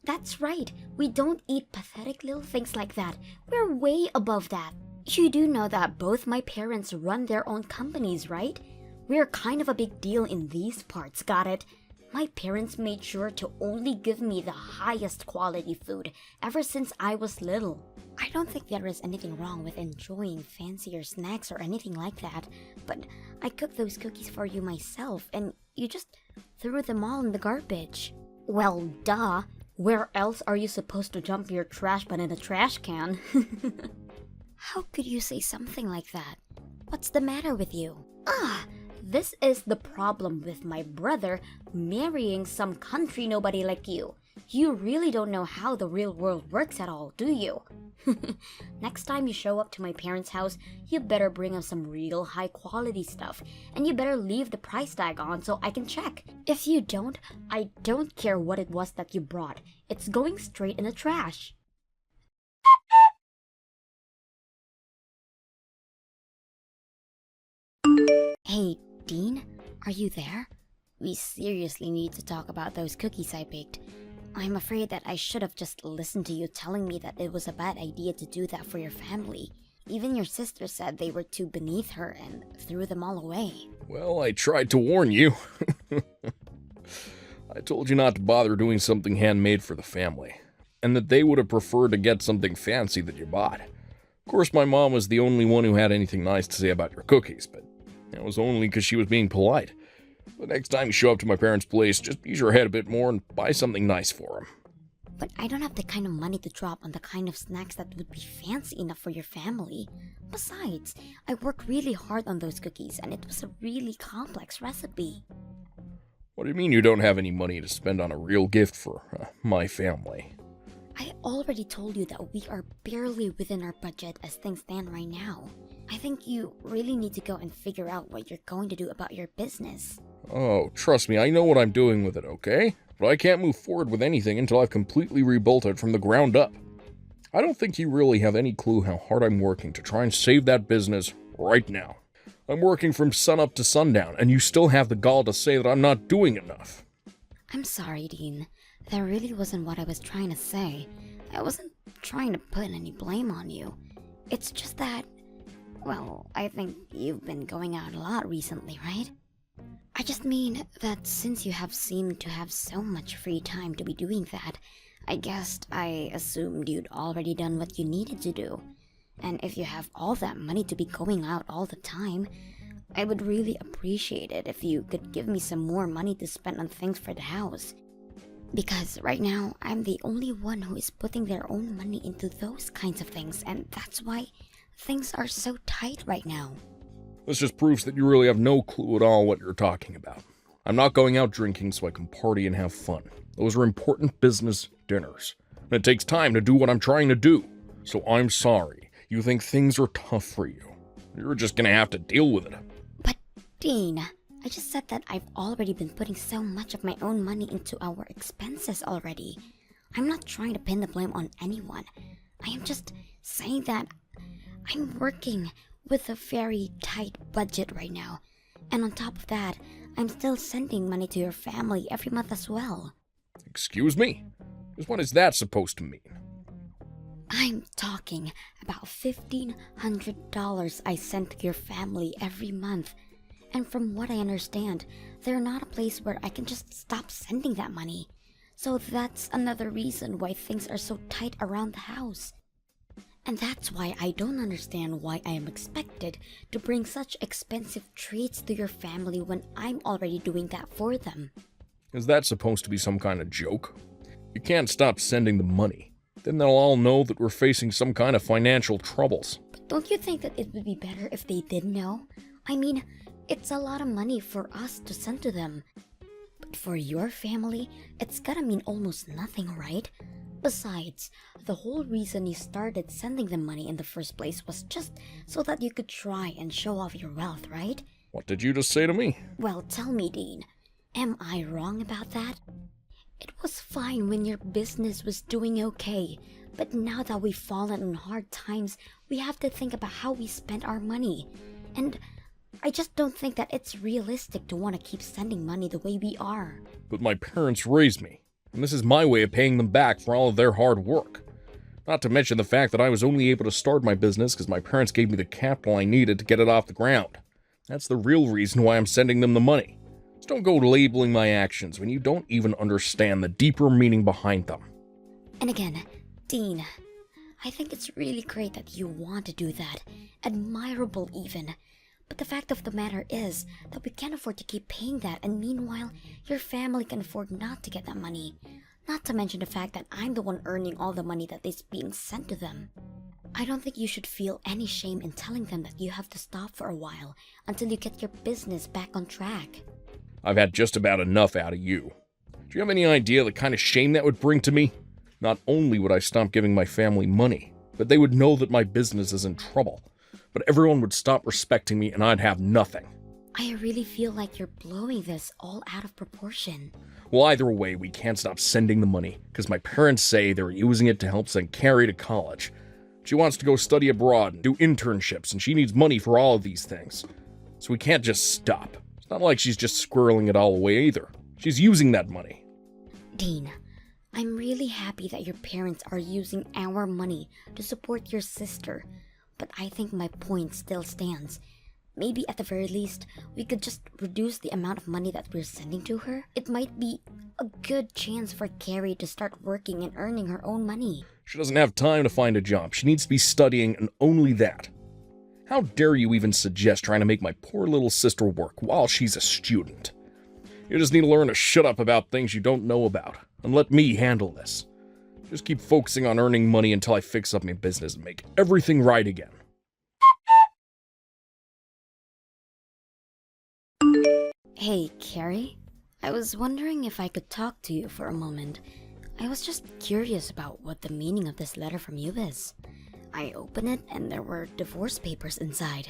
S1: That's right. We don't eat pathetic little things like that. We're way above that. You do know that both my parents run their own companies, right? We're kind of a big deal in these parts, got it? My parents made sure to only give me the highest quality food ever since I was little. I don't think there is anything wrong with enjoying fancier snacks or anything like that, but I cooked those cookies for you myself and you just threw them all in the garbage. Well, duh. Where else are you supposed to dump your trash but in a trash can? How could you say something like that? What's the matter with you? This is the problem with my brother marrying some country nobody like you. You really don't know how the real world works at all, do you? Next time you show up to my parents' house, you better bring us some real high quality stuff, and you better leave the price tag on so I can check. If you don't, I don't care what it was that you brought. It's going straight in the trash. Hey, Dean, are you there? We seriously need to talk about those cookies I baked. I'm afraid that I should have just listened to you telling me that it was a bad idea to do that for your family. Even your sister said they were too beneath her and threw them all away.
S5: Well, I tried to warn you. I told you not to bother doing something handmade for the family, and that they would have preferred to get something fancy that you bought. Of course, my mom was the only one who had anything nice to say about your cookies, but it was only because she was being polite. The next time you show up to my parents' place, just use your head a bit more and buy something nice for them.
S1: But I don't have the kind of money to drop on the kind of snacks that would be fancy enough for your family. Besides, I worked really hard on those cookies, and it was a really complex recipe.
S5: What do you mean you don't have any money to spend on a real gift for my family?
S1: I already told you that we are barely within our budget as things stand right now. I think you really need to go and figure out what you're going to do about your business.
S5: Oh, trust me, I know what I'm doing with it, okay? But I can't move forward with anything until I've completely rebuilt it from the ground up. I don't think you really have any clue how hard I'm working to try and save that business right now. I'm working from sunup to sundown, and you still have the gall to say that I'm not doing enough.
S1: I'm sorry, Dean. That really wasn't what I was trying to say. I wasn't trying to put any blame on you. It's just that, well, I think you've been going out a lot recently, right? I just mean that since you have seemed to have so much free time to be doing that, I assumed you'd already done what you needed to do. And if you have all that money to be going out all the time, I would really appreciate it if you could give me some more money to spend on things for the house. Because right now, I'm the only one who is putting their own money into those kinds of things, and that's why things are so tight right now.
S5: This just proves that you really have no clue at all what you're talking about. I'm not going out drinking so I can party and have fun. Those are important business dinners. And it takes time to do what I'm trying to do. So I'm sorry. You think things are tough for you. You're just gonna have to deal with it.
S1: But, Dean, I just said that I've already been putting so much of my own money into our expenses already. I'm not trying to pin the blame on anyone. I am just saying that I'm working with a very tight budget right now. And on top of that, I'm still sending money to your family every month as well.
S5: Excuse me? Just what is that supposed to mean?
S1: I'm talking about $1,500 I send to your family every month. And from what I understand, they're not a place where I can just stop sending that money. So that's another reason why things are so tight around the house. And that's why I don't understand why I am expected to bring such expensive treats to your family when I'm already doing that for them.
S5: Is that supposed to be some kind of joke? You can't stop sending the money. Then they'll all know that we're facing some kind of financial troubles.
S1: But don't you think that it would be better if they did know? I mean, it's a lot of money for us to send to them. But for your family, it's gotta mean almost nothing, right? Besides, the whole reason you started sending them money in the first place was just so that you could try and show off your wealth, right?
S5: What did you just say to me?
S1: Well, tell me, Dean, am I wrong about that? It was fine when your business was doing okay, but now that we've fallen on hard times, we have to think about how we spend our money. And I just don't think that it's realistic to want to keep sending money the way we are.
S5: But my parents raised me, and this is my way of paying them back for all of their hard work. Not to mention the fact that I was only able to start my business because my parents gave me the capital I needed to get it off the ground. That's the real reason why I'm sending them the money. Just don't go labeling my actions when you don't even understand the deeper meaning behind them.
S1: And again, Dean, I think it's really great that you want to do that. Admirable even. But the fact of the matter is that we can't afford to keep paying that, and meanwhile, your family can afford not to get that money. Not to mention the fact that I'm the one earning all the money that is being sent to them. I don't think you should feel any shame in telling them that you have to stop for a while until you get your business back on track.
S5: I've had just about enough out of you. Do you have any idea the kind of shame that would bring to me? Not only would I stop giving my family money, but they would know that my business is in trouble. But everyone would stop respecting me and I'd have nothing.
S1: I really feel like you're blowing this all out of proportion.
S5: Well, either way, we can't stop sending the money because my parents say they're using it to help send Carrie to college. She wants to go study abroad and do internships, and she needs money for all of these things. So we can't just stop. It's not like she's just squirreling it all away either. She's using that money.
S1: Dean, I'm really happy that your parents are using our money to support your sister. But I think my point still stands. Maybe at the very least, we could just reduce the amount of money that we're sending to her. It might be a good chance for Carrie to start working and earning her own money.
S5: She doesn't have time to find a job. She needs to be studying, and only that. How dare you even suggest trying to make my poor little sister work while she's a student? You just need to learn to shut up about things you don't know about, and let me handle this. Just keep focusing on earning money until I fix up my business and make everything right again.
S1: Hey, Carrie. I was wondering if I could talk to you for a moment. I was just curious about what the meaning of this letter from you is. I opened it and there were divorce papers inside.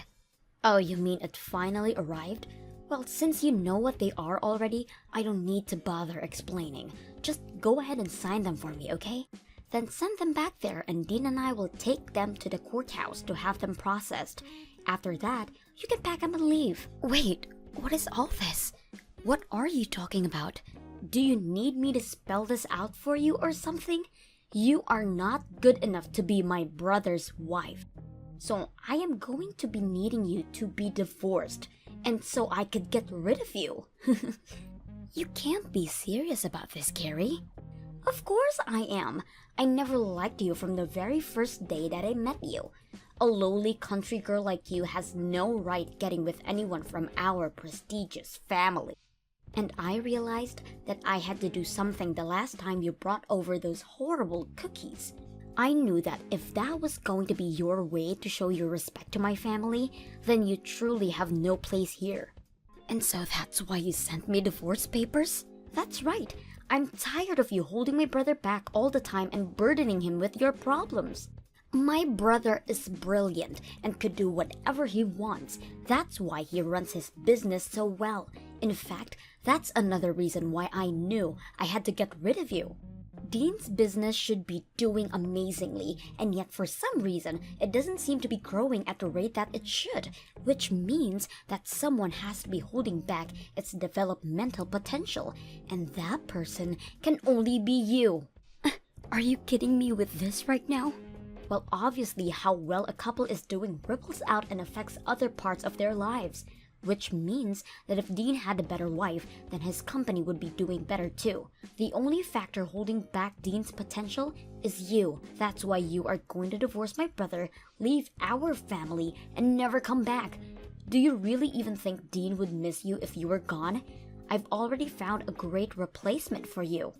S1: Oh, you mean it finally arrived? Well, since you know what they are already, I don't need to bother explaining. Just go ahead and sign them for me, okay? Then send them back there and Dean and I will take them to the courthouse to have them processed. After that, you can pack them and leave. Wait, what is all this? What are you talking about? Do you need me to spell this out for you or something? You are not good enough to be my brother's wife. So I am going to be needing you to be divorced, and so I could get rid of you. You can't be serious about this, Carrie. Of course I am. I never liked you from the very first day that I met you. A lowly country girl like you has no right getting with anyone from our prestigious family. And I realized that I had to do something the last time you brought over those horrible cookies. I knew that if that was going to be your way to show your respect to my family, then you truly have no place here. And so that's why you sent me divorce papers? That's right. I'm tired of you holding my brother back all the time and burdening him with your problems. My brother is brilliant and could do whatever he wants. That's why he runs his business so well. In fact, that's another reason why I knew I had to get rid of you. Dean's business should be doing amazingly, and yet for some reason, it doesn't seem to be growing at the rate that it should, which means that someone has to be holding back its developmental potential, and that person can only be you. Are you kidding me with this right now? Well, obviously, how well a couple is doing ripples out and affects other parts of their lives. Which means that if Dean had a better wife, then his company would be doing better too. The only factor holding back Dean's potential is you. That's why you are going to divorce my brother, leave our family, and never come back. Do you really even think Dean would miss you if you were gone? I've already found a great replacement for you.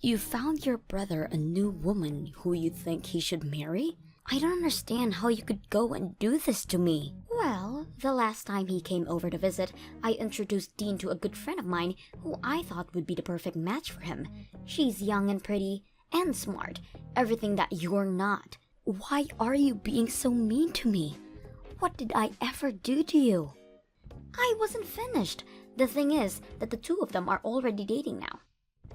S1: You found your brother a new woman who you think he should marry? I don't understand how you could go and do this to me. Well, the last time he came over to visit, I introduced Dean to a good friend of mine who I thought would be the perfect match for him. She's young and pretty and smart, everything that you're not. Why are you being so mean to me? What did I ever do to you? I wasn't finished. The thing is that the two of them are already dating now.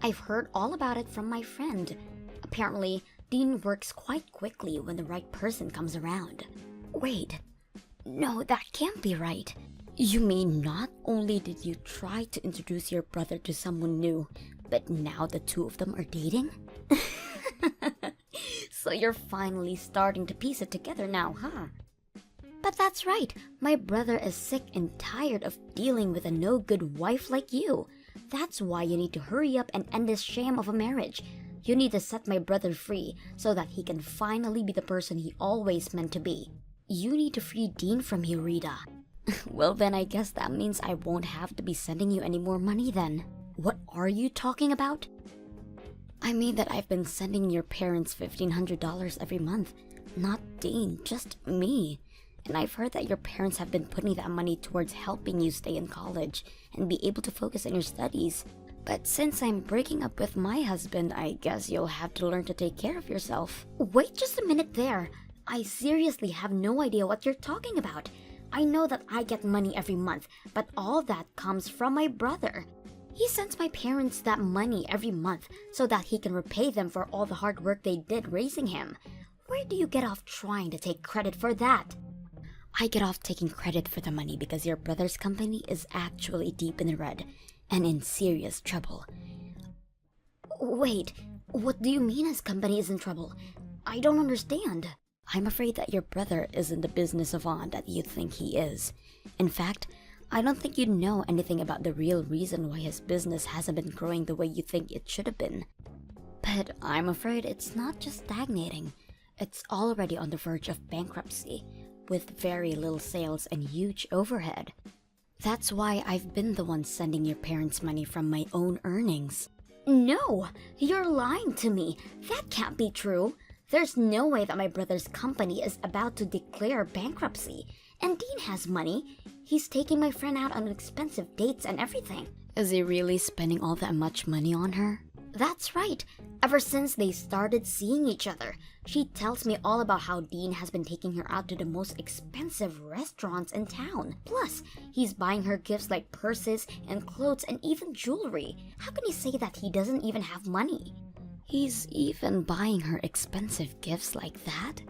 S1: I've heard all about it from my friend. Apparently, Dean works quite quickly when the right person comes around. Wait, no, that can't be right. You mean not only did you try to introduce your brother to someone new, but now the two of them are dating? So you're finally starting to piece it together now, huh? But that's right, my brother is sick and tired of dealing with a no-good wife like you. That's why you need to hurry up and end this sham of a marriage. You need to set my brother free so that he can finally be the person he always meant to be. You need to free Dean from you, Rita. Well then, I guess that means I won't have to be sending you any more money then. What are you talking about? I mean that I've been sending your parents $1,500 every month. Not Dean, just me. And I've heard that your parents have been putting that money towards helping you stay in college and be able to focus on your studies. But since I'm breaking up with my husband, I guess you'll have to learn to take care of yourself. Wait just a minute there. I seriously have no idea what you're talking about. I know that I get money every month, but all that comes from my brother. He sends my parents that money every month so that he can repay them for all the hard work they did raising him. Where do you get off trying to take credit for that? I get off taking credit for the money because your brother's company is actually deep in the red and in serious trouble. Wait, what do you mean his company is in trouble? I don't understand. I'm afraid that your brother isn't the business savant that you think he is. In fact, I don't think you know anything about the real reason why his business hasn't been growing the way you think it should have been. But I'm afraid it's not just stagnating. It's already on the verge of bankruptcy, with very little sales and huge overhead. That's why I've been the one sending your parents money from my own earnings. No, you're lying to me. That can't be true. There's no way that my brother's company is about to declare bankruptcy. And Dean has money. He's taking my friend out on expensive dates and everything. Is he really spending all that much money on her? That's right. Ever since they started seeing each other, she tells me all about how Dean has been taking her out to the most expensive restaurants in town. Plus, he's buying her gifts like purses and clothes and even jewelry. How can he say that he doesn't even have money? He's even buying her expensive gifts like that?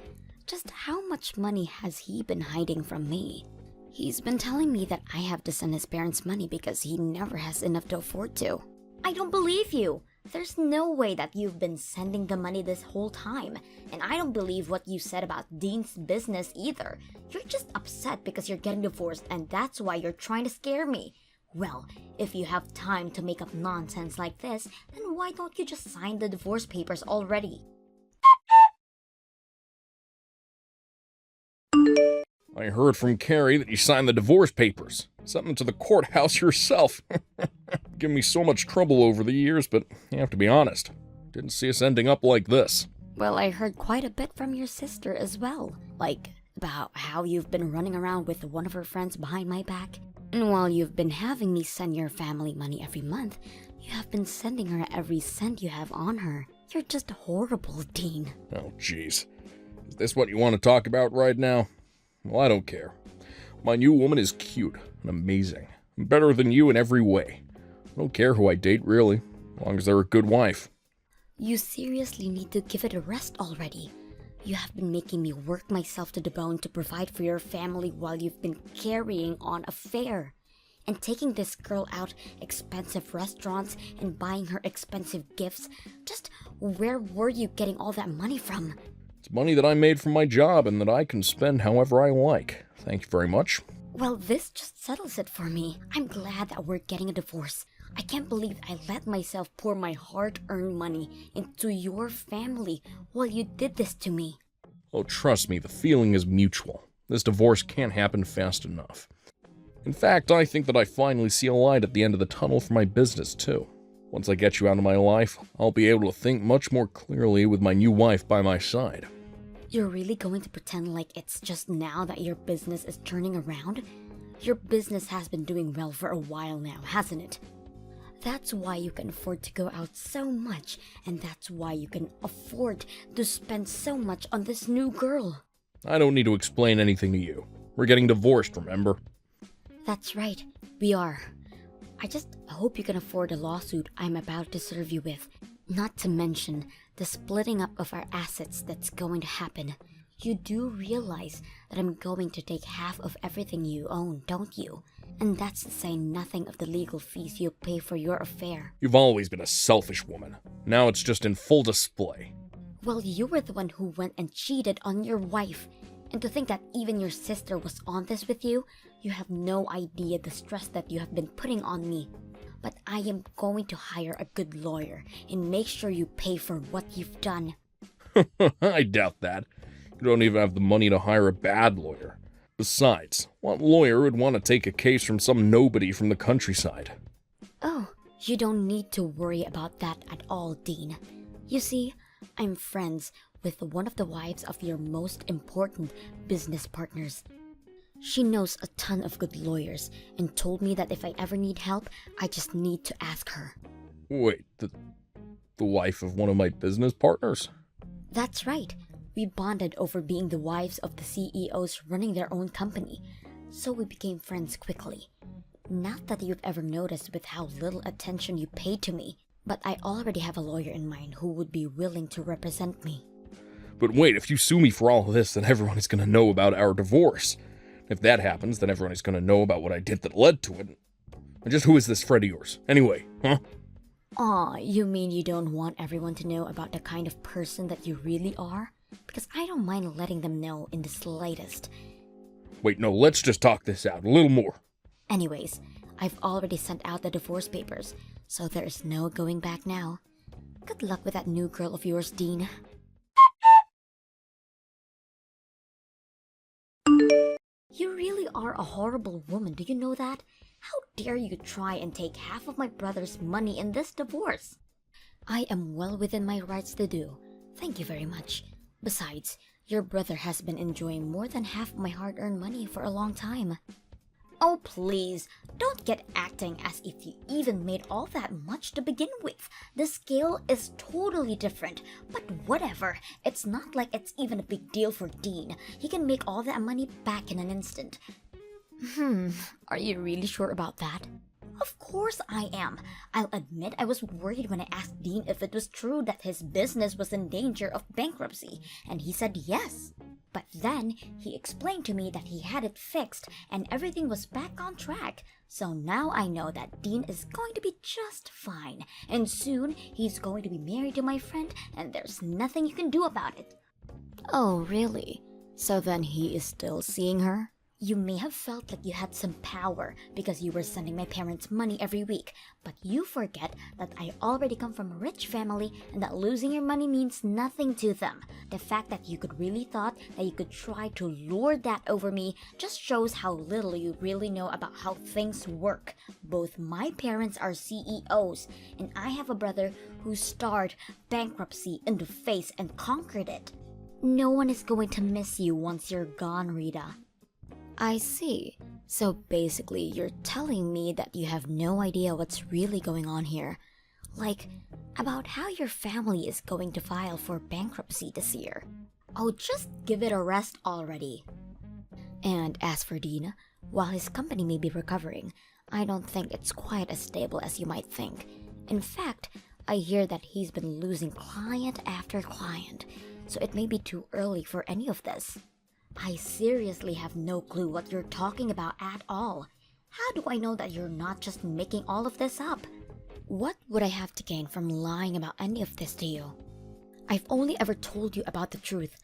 S1: Just how much money has he been hiding from me? He's been telling me that I have to send his parents money because he never has enough to afford to. I don't believe you. There's no way that you've been sending the money this whole time. And I don't believe what you said about Dean's business either. You're just upset because you're getting divorced and that's why you're trying to scare me. Well, if you have time to make up nonsense like this, then why don't you just sign the divorce papers already?
S5: I heard from Carrie that you signed the divorce papers. Something to the courthouse yourself. Given me so much trouble over the years, but you have to be honest. Didn't see us ending up like this.
S1: Well, I heard quite a bit from your sister as well. Like, about how you've been running around with one of her friends behind my back. And while you've been having me send your family money every month, you have been sending her every cent you have on her. You're just horrible, Dean.
S5: Oh, jeez. Is this what you want to talk about right now? Well, I don't care. My new woman is cute and amazing. Better than you in every way. I don't care who I date, really, as long as they're a good wife.
S1: You seriously need to give it a rest already. You have been making me work myself to the bone to provide for your family while you've been carrying on a fare. And taking this girl out expensive restaurants and buying her expensive gifts. Just where were you getting all that money from?
S5: It's money that I made from my job and that I can spend however I like. Thank you very much.
S1: Well, this just settles it for me. I'm glad that we're getting a divorce. I can't believe I let myself pour my hard-earned money into your family while you did this to me.
S5: Oh, trust me, the feeling is mutual. This divorce can't happen fast enough. In fact, I think that I finally see a light at the end of the tunnel for my business, too. Once I get you out of my life, I'll be able to think much more clearly with my new wife by my side.
S1: You're really going to pretend like it's just now that your business is turning around? Your business has been doing well for a while now, hasn't it? That's why you can afford to go out so much, and that's why you can afford to spend so much on this new girl.
S5: I don't need to explain anything to you. We're getting divorced, remember?
S1: That's right, we are. I just hope you can afford the lawsuit I'm about to serve you with. Not to mention the splitting up of our assets that's going to happen. You do realize that I'm going to take half of everything you own, don't you? And that's to say nothing of the legal fees you'll pay for your affair.
S5: You've always been a selfish woman. Now it's just in full display.
S1: Well, you were the one who went and cheated on your wife. And to think that even your sister was on this with you, you have no idea the stress that you have been putting on me. But I am going to hire a good lawyer and make sure you pay for what you've done.
S5: I doubt that. You don't even have the money to hire a bad lawyer. Besides, what lawyer would want to take a case from some nobody from the countryside?
S1: Oh, you don't need to worry about that at all, Dean. You see, I'm friends with one of the wives of your most important business partners. She knows a ton of good lawyers and told me that if I ever need help, I just need to ask her.
S5: Wait, the wife of one of my business partners?
S1: That's right. We bonded over being the wives of the CEOs running their own company, so we became friends quickly. Not that you've ever noticed with how little attention you pay to me, but I already have a lawyer in mind who would be willing to represent me.
S5: But wait, if you sue me for all of this, then everyone is going to know about our divorce. If that happens, then everyone is going to know about what I did that led to it. And just who is this friend of yours, anyway, huh?
S1: Aw, you mean you don't want everyone to know about the kind of person that you really are? Because I don't mind letting them know in the slightest.
S5: Wait, no, let's just talk this out a little more.
S1: Anyways, I've already sent out the divorce papers, so there's no going back now. Good luck with that new girl of yours, Dean. You really are a horrible woman, do you know that? How dare you try and take half of my brother's money in this divorce? I am well within my rights to do. Thank you very much. Besides, your brother has been enjoying more than half of my hard-earned money for a long time. Oh, please, don't get acting as if you even made all that much to begin with. The scale is totally different, but whatever. It's not like it's even a big deal for Dean. He can make all that money back in an instant. Are you really sure about that? Of course I am. I'll admit I was worried when I asked Dean if it was true that his business was in danger of bankruptcy, and he said yes. But then he explained to me that he had it fixed and everything was back on track. So now I know that Dean is going to be just fine, and soon he's going to be married to my friend, and there's nothing you can do about it. Oh, really? So then he is still seeing her? You may have felt like you had some power because you were sending my parents money every week, but you forget that I already come from a rich family and that losing your money means nothing to them. The fact that you could really thought that you could try to lord that over me just shows how little you really know about how things work. Both my parents are CEOs, and I have a brother who stared bankruptcy in the face and conquered it. No one is going to miss you once you're gone, Rita. I see. So basically, you're telling me that you have no idea what's really going on here. Like, about how your family is going to file for bankruptcy this year. Oh, just give it a rest already. And as for Dean, while his company may be recovering, I don't think it's quite as stable as you might think. In fact, I hear that he's been losing client after client, so it may be too early for any of this. I seriously have no clue what you're talking about at all. How do I know that you're not just making all of this up? What would I have to gain from lying about any of this to you? I've only ever told you about the truth.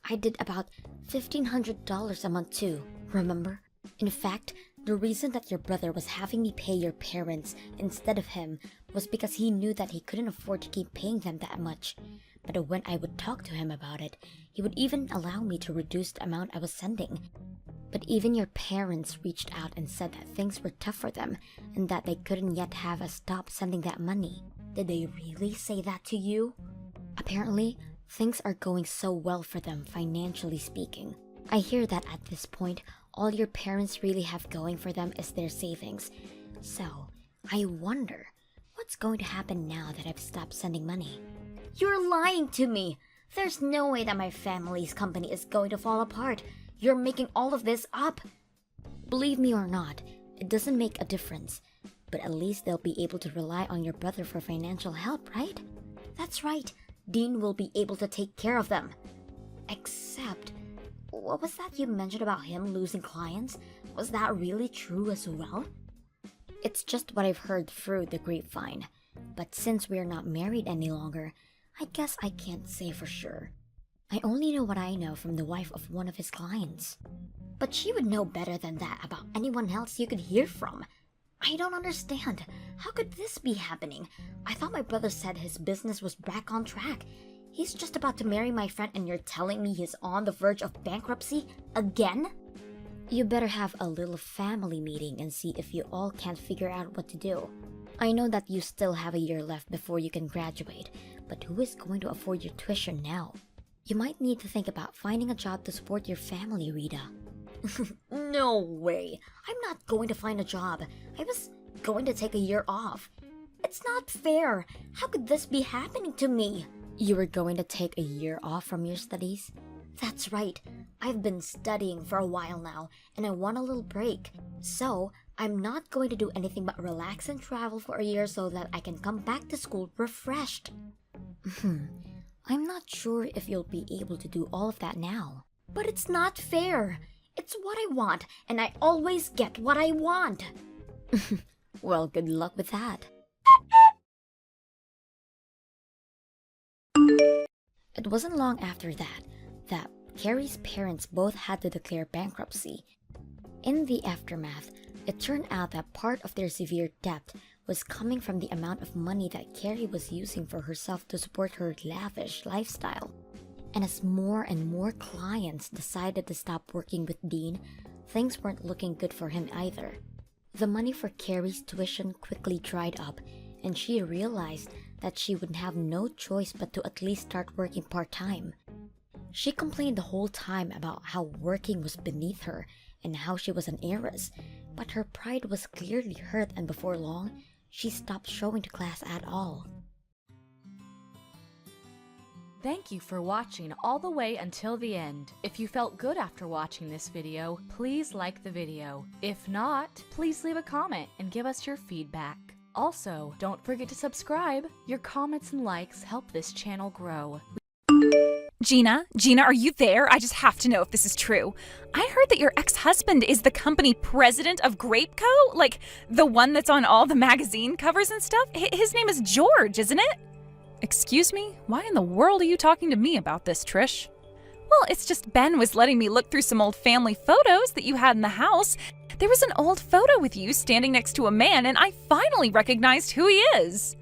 S1: I did about $1,500 a month too, remember? In fact, the reason that your brother was having me pay your parents instead of him was because he knew that he couldn't afford to keep paying them that much. But when I would talk to him about it, he would even allow me to reduce the amount I was sending. But even your parents reached out and said that things were tough for them and that they couldn't yet have us stop sending that money. Did they really say that to you? Apparently, things are going so well for them financially speaking. I hear that at this point, all your parents really have going for them is their savings. So, I wonder, what's going to happen now that I've stopped sending money? You're lying to me! There's no way that my family's company is going to fall apart. You're making all of this up. Believe me or not, it doesn't make a difference. But at least they'll be able to rely on your brother for financial help, right? That's right. Dean will be able to take care of them. Except, what was that you mentioned about him losing clients? Was that really true as well? It's just what I've heard through the grapevine. But since we're not married any longer, I guess I can't say for sure. I only know what I know from the wife of one of his clients. But she would know better than that about anyone else you could hear from. I don't understand. How could this be happening? I thought my brother said his business was back on track. He's just about to marry my friend and you're telling me he's on the verge of bankruptcy again? You better have a little family meeting and see if you all can't figure out what to do. I know that you still have a year left before you can graduate, but who is going to afford your tuition now? You might need to think about finding a job to support your family, Rita. No way. I'm not going to find a job. I was going to take a year off. It's not fair. How could this be happening to me? You were going to take a year off from your studies? That's right. I've been studying for a while now, and I want a little break. So, I'm not going to do anything but relax and travel for a year so that I can come back to school refreshed. I'm not sure if you'll be able to do all of that now. But it's not fair. It's what I want, and I always get what I want. Well, good luck with that. It wasn't long after that Carrie's parents both had to declare bankruptcy. In the aftermath, it turned out that part of their severe debt was coming from the amount of money that Carrie was using for herself to support her lavish lifestyle. And as more and more clients decided to stop working with Dean, things weren't looking good for him either. The money for Carrie's tuition quickly dried up, and she realized that she would have no choice but to at least start working part-time. She complained the whole time about how working was beneath her and how she was an heiress, but her pride was clearly hurt, and before long, she stopped showing to class at all.
S3: Thank you for watching all the way until the end. If you felt good after watching this video, please like the video. If not, please leave a comment and give us your feedback. Also, don't forget to subscribe. Your comments and likes help this channel grow.
S6: Gina, are you there? I just have to know if this is true. I heard that your ex-husband is the company president of Grapeco? Like, the one that's on all the magazine covers and stuff? His name is George, isn't it? Excuse me? Why in the world are you talking to me about this, Trish? Well, it's just Ben was letting me look through some old family photos that you had in the house. There was an old photo with you standing next to a man, and I finally recognized who he is.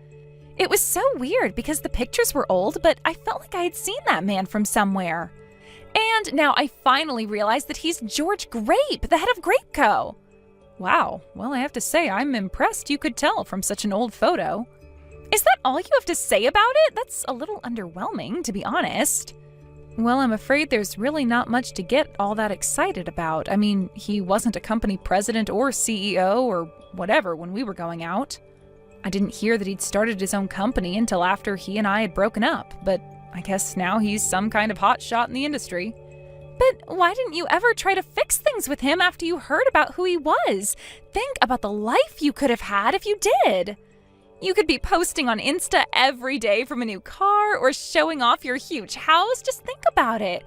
S6: It was so weird because the pictures were old, but I felt like I had seen that man from somewhere. And now I finally realized that he's George Grape, the head of Grapeco. Wow, well, I have to say I'm impressed you could tell from such an old photo. Is that all you have to say about it? That's a little underwhelming, to be honest. Well, I'm afraid there's really not much to get all that excited about. I mean, he wasn't a company president or CEO or whatever when we were going out. I didn't hear that he'd started his own company until after he and I had broken up, but I guess now he's some kind of hotshot in the industry. But why didn't you ever try to fix things with him after you heard about who he was? Think about the life you could have had if you did. You could be posting on Insta every day from a new car or showing off your huge house. Just think about it.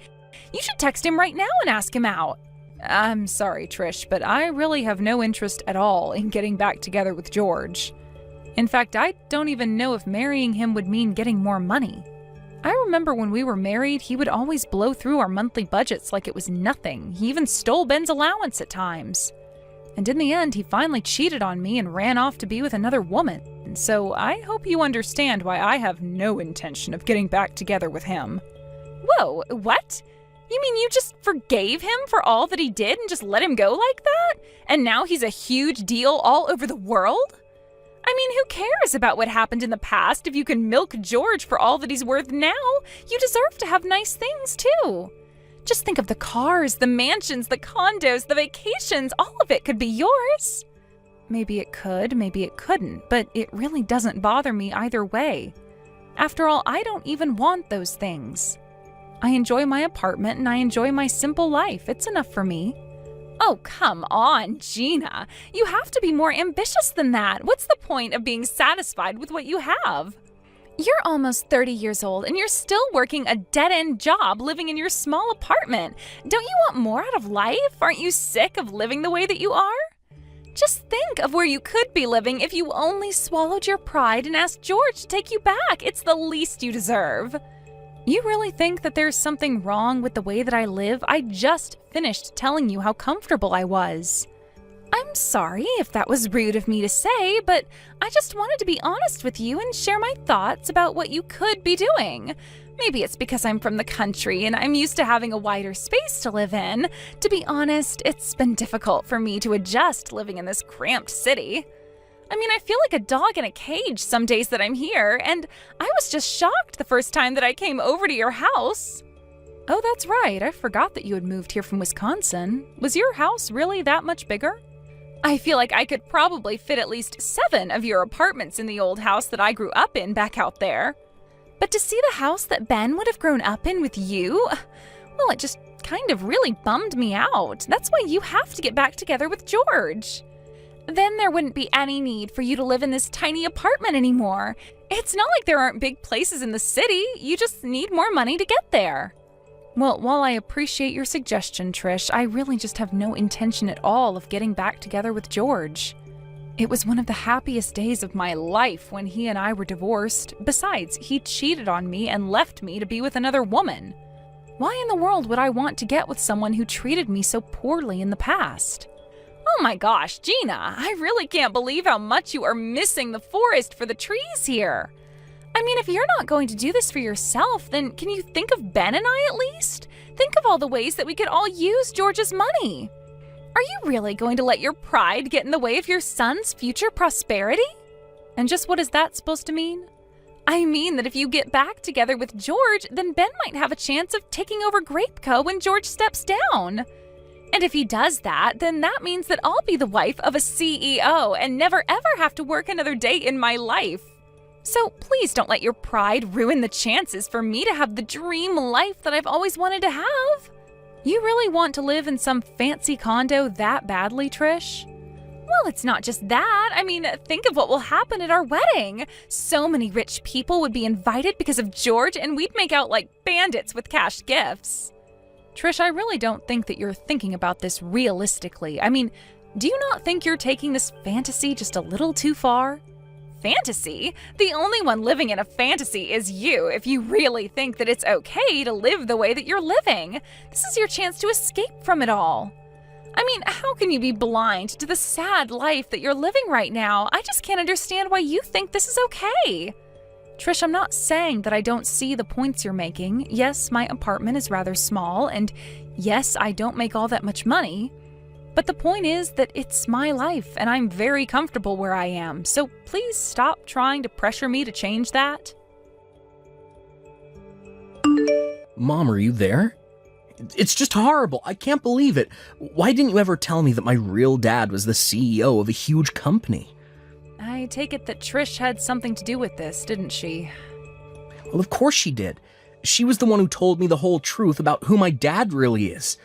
S6: You should text him right now and ask him out. I'm sorry, Trish, but I really have no interest at all in getting back together with George. In fact, I don't even know if marrying him would mean getting more money. I remember when we were married, he would always blow through our monthly budgets like it was nothing. He even stole Ben's allowance at times. And in the end, he finally cheated on me and ran off to be with another woman. So I hope you understand why I have no intention of getting back together with him. Whoa, what? You mean you just forgave him for all that he did and just let him go like that? And now he's a huge deal all over the world? I mean, who cares about what happened in the past if you can milk George for all that he's worth now? You deserve to have nice things, too. Just think of the cars, the mansions, the condos, the vacations. All of it could be yours. Maybe it could, maybe it couldn't, but it really doesn't bother me either way. After all, I don't even want those things. I enjoy my apartment and I enjoy my simple life. It's enough for me. Oh, come on, Gina. You have to be more ambitious than that. What's the point of being satisfied with what you have? You're almost 30 years old and you're still working a dead-end job living in your small apartment. Don't you want more out of life? Aren't you sick of living the way that you are? Just think of where you could be living if you only swallowed your pride and asked George to take you back. It's the least you deserve. You really think that there's something wrong with the way that I live? I just finished telling you how comfortable I was. I'm sorry if that was rude of me to say, but I just wanted to be honest with you and share my thoughts about what you could be doing. Maybe it's because I'm from the country and I'm used to having a wider space to live in. To be honest, it's been difficult for me to adjust living in this cramped city. I mean, I feel like a dog in a cage some days that I'm here, and I was just shocked the first time that I came over to your house. Oh, that's right. I forgot that you had moved here from Wisconsin. Was your house really that much bigger? I feel like I could probably fit at least 7 of your apartments in the old house that I grew up in back out there. But to see the house that Ben would have grown up in with you, well, it just kind of really bummed me out. That's why you have to get back together with George. Then there wouldn't be any need for you to live in this tiny apartment anymore. It's not like there aren't big places in the city. You just need more money to get there. Well, while I appreciate your suggestion, Trish, I really just have no intention at all of getting back together with George. It was one of the happiest days of my life when he and I were divorced. Besides, he cheated on me and left me to be with another woman. Why in the world would I want to get with someone who treated me so poorly in the past? Oh my gosh, Gina, I really can't believe how much you are missing the forest for the trees here. I mean, if you're not going to do this for yourself, then can you think of Ben and I at least? Think of all the ways that we could all use George's money. Are you really going to let your pride get in the way of your son's future prosperity? And just what is that supposed to mean? I mean that if you get back together with George, then Ben might have a chance of taking over Grape Co. when George steps down. And if he does that, then that means that I'll be the wife of a CEO and never ever have to work another day in my life. So please don't let your pride ruin the chances for me to have the dream life that I've always wanted to have. You really want to live in some fancy condo that badly, Trish? Well, it's not just that. I mean, think of what will happen at our wedding. So many rich people would be invited because of George, and we'd make out like bandits with cash gifts. Trish, I really don't think that you're thinking about this realistically. I mean, do you not think you're taking this fantasy just a little too far? Fantasy? The only one living in a fantasy is you if you really think that it's okay to live the way that you're living. This is your chance to escape from it all. I mean, how can you be blind to the sad life that you're living right now? I just can't understand why you think this is okay. Trish, I'm not saying that I don't see the points you're making. Yes, my apartment is rather small, and yes, I don't make all that much money. But the point is that it's my life, and I'm very comfortable where I am. So please stop trying to pressure me to change that.
S7: Mom, are you there? It's just horrible. I can't believe it. Why didn't you ever tell me that my real dad was the CEO of a huge company?
S6: I take it that Trish had something to do with this, didn't she?
S7: Well, of course she did. She was the one who told me the whole truth about who my dad really is.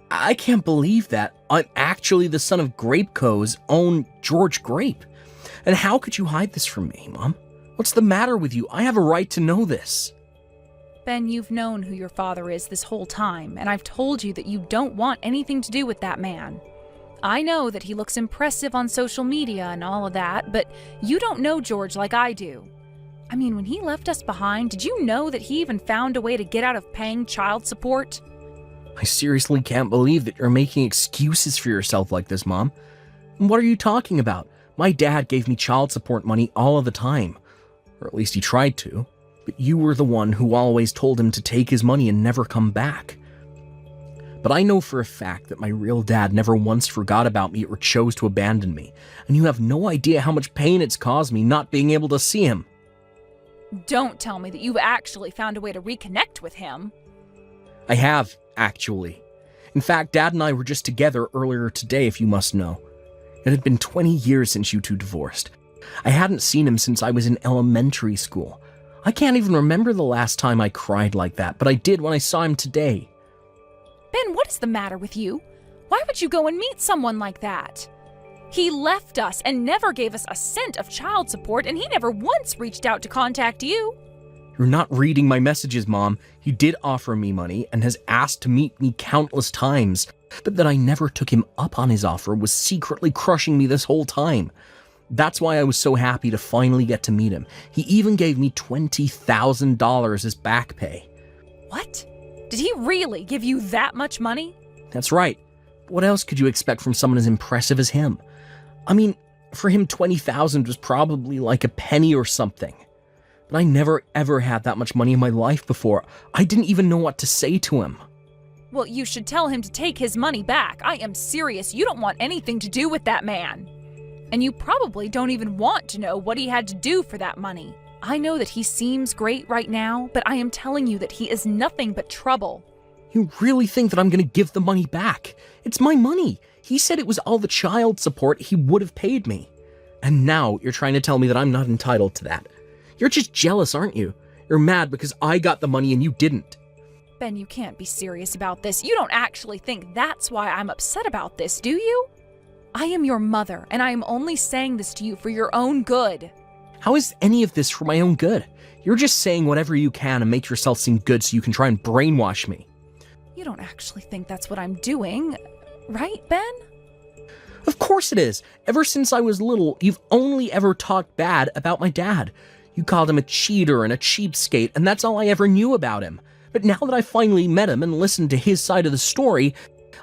S7: I can't believe that I'm actually the son of Grape Co.'s own George Grape. And how could you hide this from me, Mom? What's the matter with you? I have a right to know this.
S6: Ben, you've known who your father is this whole time, and I've told you that you don't want anything to do with that man. I know that he looks impressive on social media and all of that, but you don't know George like I do. I mean, when he left us behind, did you know that he even found a way to get out of paying child support?
S7: I seriously can't believe that you're making excuses for yourself like this, Mom. What are you talking about? My dad gave me child support money all of the time. Or at least he tried to. But you were the one who always told him to take his money and never come back. But I know for a fact that my real dad never once forgot about me or chose to abandon me. And you have no idea how much pain it's caused me not being able to see him.
S6: Don't tell me that you've actually found a way to reconnect with him.
S7: I have, actually. In fact, Dad and I were just together earlier today, if you must know. It had been 20 years since you two divorced. I hadn't seen him since I was in elementary school. I can't even remember the last time I cried like that, but I did when I saw him today.
S6: Ben, what is the matter with you? Why would you go and meet someone like that? He left us and never gave us a cent of child support, and he never once reached out to contact you.
S7: You're not reading my messages, Mom. He did offer me money and has asked to meet me countless times, but that I never took him up on his offer was secretly crushing me this whole time. That's why I was so happy to finally get to meet him. He even gave me $20,000 as back pay.
S6: What? Did he really give you that much money?
S7: That's right. What else could you expect from someone as impressive as him? I mean, for him, $20,000 was probably like a penny or something. But I never ever had that much money in my life before. I didn't even know what to say to him.
S6: Well, you should tell him to take his money back. I am serious. You don't want anything to do with that man. And you probably don't even want to know what he had to do for that money. I know that he seems great right now, but I am telling you that he is nothing but trouble.
S7: You really think that I'm going to give the money back? It's my money. He said it was all the child support he would have paid me. And now you're trying to tell me that I'm not entitled to that. You're just jealous, aren't you? You're mad because I got the money and you didn't.
S6: Ben, you can't be serious about this. You don't actually think that's why I'm upset about this, do you? I am your mother, and I am only saying this to you for your own good.
S7: How is any of this for my own good? You're just saying whatever you can and make yourself seem good so you can try and brainwash me.
S6: You don't actually think that's what I'm doing, right, Ben?
S7: Of course it is. Ever since I was little, you've only ever talked bad about my dad. You called him a cheater and a cheapskate, and that's all I ever knew about him. But now that I finally met him and listened to his side of the story,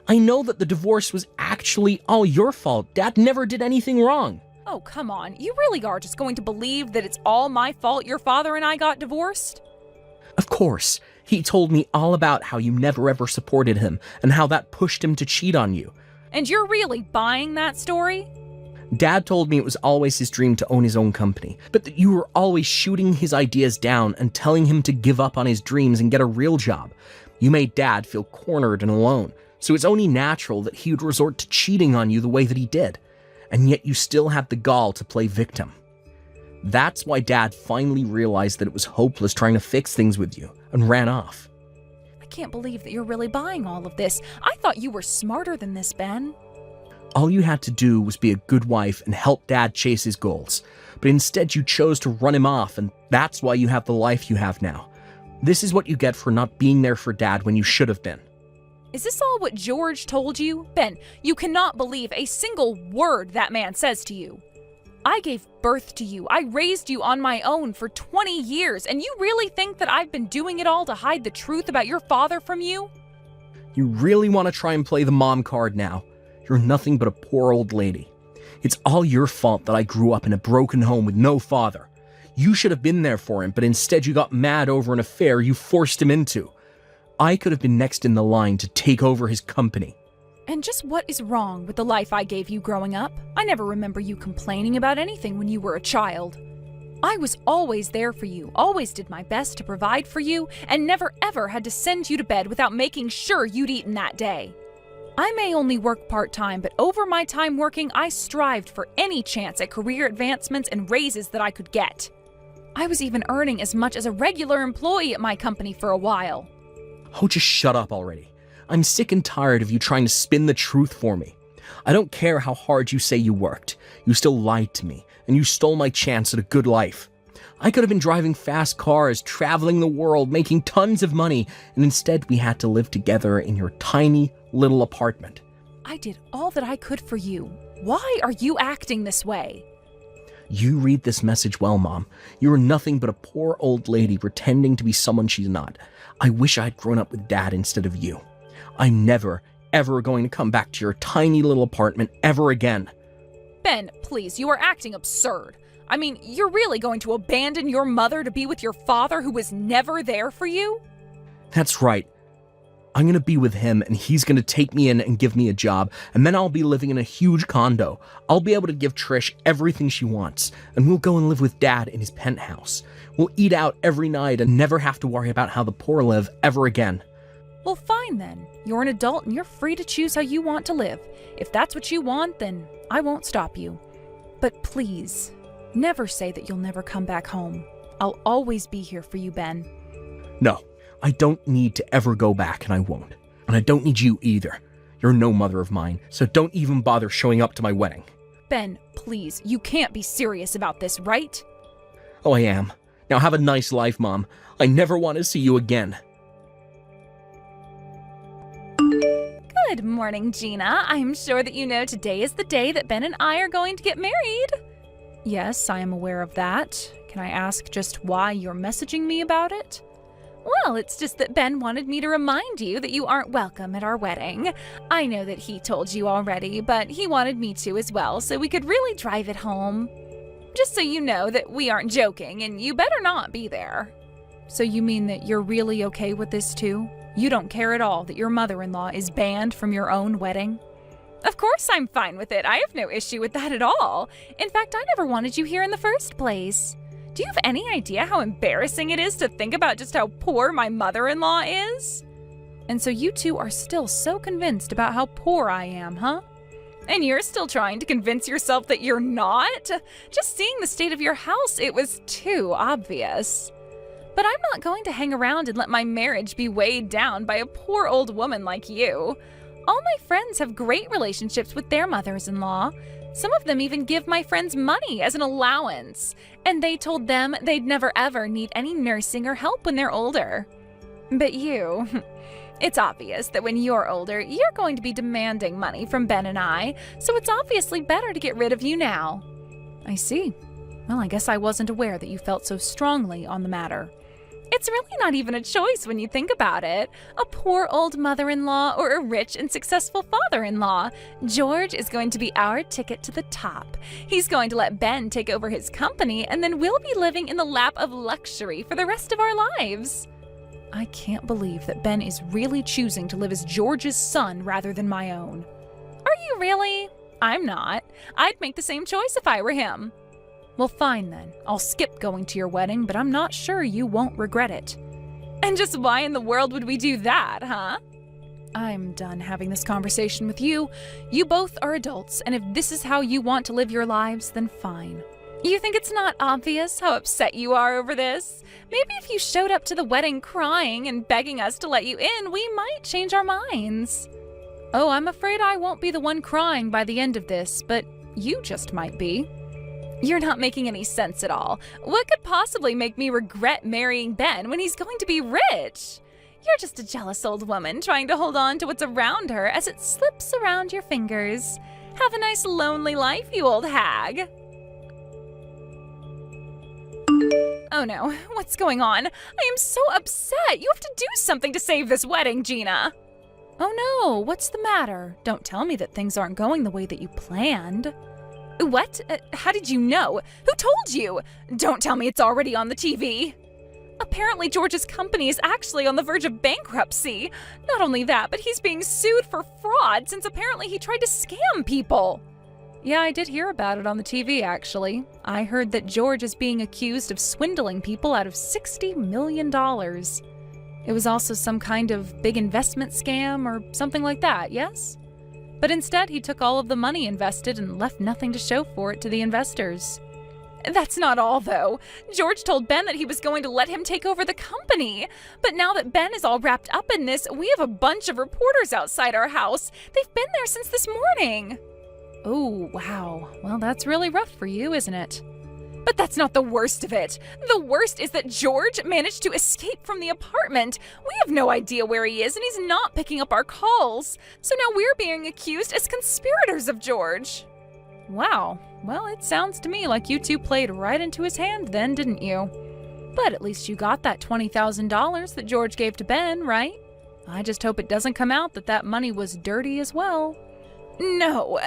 S7: I know that the divorce was actually all your fault. Dad never did anything wrong.
S6: Oh, come on. You really are just going to believe that it's all my fault your father and I got divorced?
S7: Of course. He told me all about how you never ever supported him and how that pushed him to cheat on you.
S6: And you're really buying that story?
S7: Dad told me it was always his dream to own his own company, but that you were always shooting his ideas down and telling him to give up on his dreams and get a real job. You made Dad feel cornered and alone, so it's only natural that he would resort to cheating on you the way that he did. And yet you still had the gall to play victim. That's why Dad finally realized that it was hopeless trying to fix things with you and ran off.
S6: I can't believe that you're really buying all of this. I thought you were smarter than this, Ben.
S7: All you had to do was be a good wife and help Dad chase his goals. But instead you chose to run him off, and that's why you have the life you have now. This is what you get for not being there for Dad when you should have been.
S6: Is this all what George told you? Ben, you cannot believe a single word that man says to you. I gave birth to you. I raised you on my own for 20 years, and you really think that I've been doing it all to hide the truth about your father from you?
S7: You really want to try and play the mom card now. You're nothing but a poor old lady. It's all your fault that I grew up in a broken home with no father. You should have been there for him, but instead you got mad over an affair you forced him into. I could have been next in the line to take over his company.
S6: And just what is wrong with the life I gave you growing up? I never remember you complaining about anything when you were a child. I was always there for you, always did my best to provide for you, and never ever had to send you to bed without making sure you'd eaten that day. I may only work part-time, but over my time working, I strived for any chance at career advancements and raises that I could get. I was even earning as much as a regular employee at my company for a while.
S7: Oh, just shut up already. I'm sick and tired of you trying to spin the truth for me. I don't care how hard you say you worked. You still lied to me, and you stole my chance at a good life. I could have been driving fast cars, traveling the world, making tons of money, and instead we had to live together in your tiny little apartment.
S6: I did all that I could for you. Why are you acting this way?
S7: You read this message well, Mom. You are nothing but a poor old lady pretending to be someone she's not. I wish I'd grown up with Dad instead of you. I'm never, ever going to come back to your tiny little apartment ever again.
S6: Ben, please, you are acting absurd. I mean, you're really going to abandon your mother to be with your father who was never there for you?
S7: That's right. I'm going to be with him, and he's going to take me in and give me a job, and then I'll be living in a huge condo. I'll be able to give Trish everything she wants, and we'll go and live with Dad in his penthouse. We'll eat out every night and never have to worry about how the poor live ever again.
S6: Well, fine then. You're an adult and you're free to choose how you want to live. If that's what you want, then I won't stop you. But please, never say that you'll never come back home. I'll always be here for you, Ben.
S7: No, I don't need to ever go back, and I won't. And I don't need you either. You're no mother of mine, so don't even bother showing up to my wedding.
S6: Ben, please, you can't be serious about this, right?
S7: Oh, I am. Now have a nice life, Mom. I never want to see you again.
S6: Good morning, Gina. I'm sure that you know today is the day that Ben and I are going to get married. Yes, I am aware of that. Can I ask just why you're messaging me about it? Well, it's just that Ben wanted me to remind you that you aren't welcome at our wedding. I know that he told you already, but he wanted me to as well, so we could really drive it home. Just so you know that we aren't joking, and you better not be there. So you mean that you're really okay with this too? You don't care at all that your mother-in-law is banned from your own wedding? Of course I'm fine with it. I have no issue with that at all. In fact, I never wanted you here in the first place. Do you have any idea how embarrassing it is to think about just how poor my mother-in-law is? And so you two are still so convinced about how poor I am, huh? And you're still trying to convince yourself that you're not? Just seeing the state of your house, it was too obvious. But I'm not going to hang around and let my marriage be weighed down by a poor old woman like you. All my friends have great relationships with their mothers-in-law. Some of them even give my friends money as an allowance. And they told them they'd never ever need any nursing or help when they're older. But you, it's obvious that when you're older, you're going to be demanding money from Ben and I, so it's obviously better to get rid of you now. I see. Well, I guess I wasn't aware that you felt so strongly on the matter. It's really not even a choice when you think about it. A poor old mother-in-law or a rich and successful father-in-law. George is going to be our ticket to the top. He's going to let Ben take over his company, and then we'll be living in the lap of luxury for the rest of our lives. I can't believe that Ben is really choosing to live as George's son rather than my own. Are you really? I'm not. I'd make the same choice if I were him. Well, fine then. I'll skip going to your wedding, but I'm not sure you won't regret it. And just why in the world would we do that, huh? I'm done having this conversation with you. You both are adults, and if this is how you want to live your lives, then fine. You think it's not obvious how upset you are over this? Maybe if you showed up to the wedding crying and begging us to let you in, we might change our minds. Oh, I'm afraid I won't be the one crying by the end of this, but you just might be. You're not making any sense at all. What could possibly make me regret marrying Ben when he's going to be rich? You're just a jealous old woman trying to hold on to what's around her as it slips around your fingers. Have a nice lonely life, you old hag. Oh no, what's going on? I am so upset. You have to do something to save this wedding, Gina. Oh no, what's the matter? Don't tell me that things aren't going the way that you planned. What? How did you know? Who told you? Don't tell me it's already on the TV. Apparently George's company is actually on the verge of bankruptcy. Not only that, but he's being sued for fraud since apparently he tried to scam people. Yeah, I did hear about it on the TV, actually. I heard that George is being accused of swindling people out of $60 million. It was also some kind of big investment scam or something like that, yes? But instead, he took all of the money invested and left nothing to show for it to the investors. That's not all, though. George told Ben that he was going to let him take over the company. But now that Ben is all wrapped up in this, we have a bunch of reporters outside our house. They've been there since this morning. Oh, wow. Well, that's really rough for you, isn't it? But that's not the worst of it. The worst is that George managed to escape from the apartment. We have no idea where he is, and he's not picking up our calls. So now we're being accused as conspirators of George. Wow. Well, it sounds to me like you two played right into his hand then, didn't you? But at least you got that $20,000 that George gave to Ben, right? I just hope it doesn't come out that that money was dirty as well. No,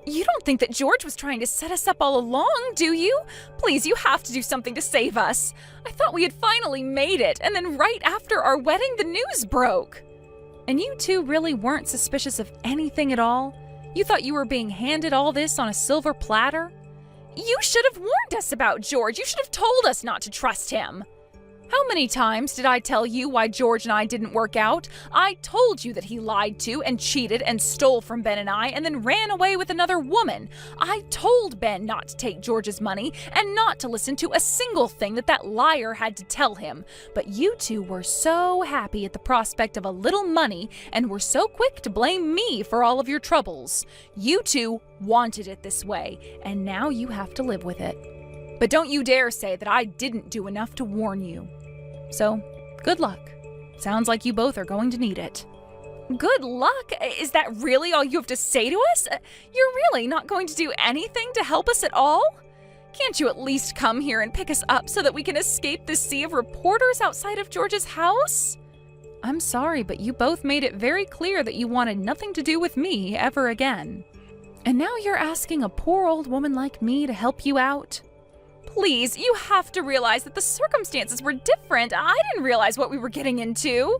S6: you don't think that George was trying to set us up all along, do you? Please, you have to do something to save us. I thought we had finally made it, and then right after our wedding, the news broke. And you two really weren't suspicious of anything at all? You thought you were being handed all this on a silver platter? You should have warned us about George. You should have told us not to trust him. How many times did I tell you why George and I didn't work out? I told you that he lied to and cheated and stole from Ben and I and then ran away with another woman. I told Ben not to take George's money and not to listen to a single thing that liar had to tell him. But you two were so happy at the prospect of a little money and were so quick to blame me for all of your troubles. You two wanted it this way, and now you have to live with it. But don't you dare say that I didn't do enough to warn you. So, good luck. Sounds like you both are going to need it. Good luck? Is that really all you have to say to us? You're really not going to do anything to help us at all? Can't you at least come here and pick us up so that we can escape this sea of reporters outside of George's house? I'm sorry, but you both made it very clear that you wanted nothing to do with me ever again. And now you're asking a poor old woman like me to help you out? Please, you have to realize that the circumstances were different. I didn't realize what we were getting into.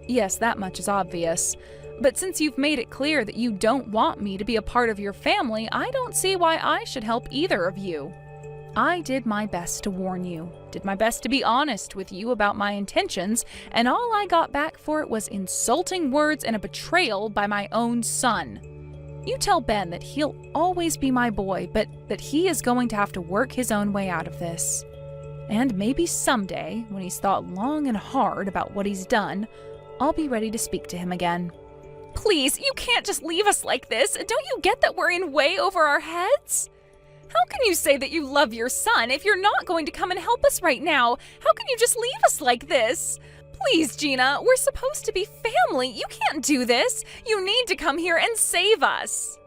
S6: Yes, that much is obvious. But since you've made it clear that you don't want me to be a part of your family, I don't see why I should help either of you. I did my best to warn you, did my best to be honest with you about my intentions, and all I got back for it was insulting words and a betrayal by my own son. You tell Ben that he'll always be my boy, but that he is going to have to work his own way out of this. And maybe someday, when he's thought long and hard about what he's done, I'll be ready to speak to him again. Please, you can't just leave us like this. Don't you get that we're in way over our heads? How can you say that you love your son if you're not going to come and help us right now? How can you just leave us like this? Please, Gina, we're supposed to be family. You can't do this. You need to come here and save us.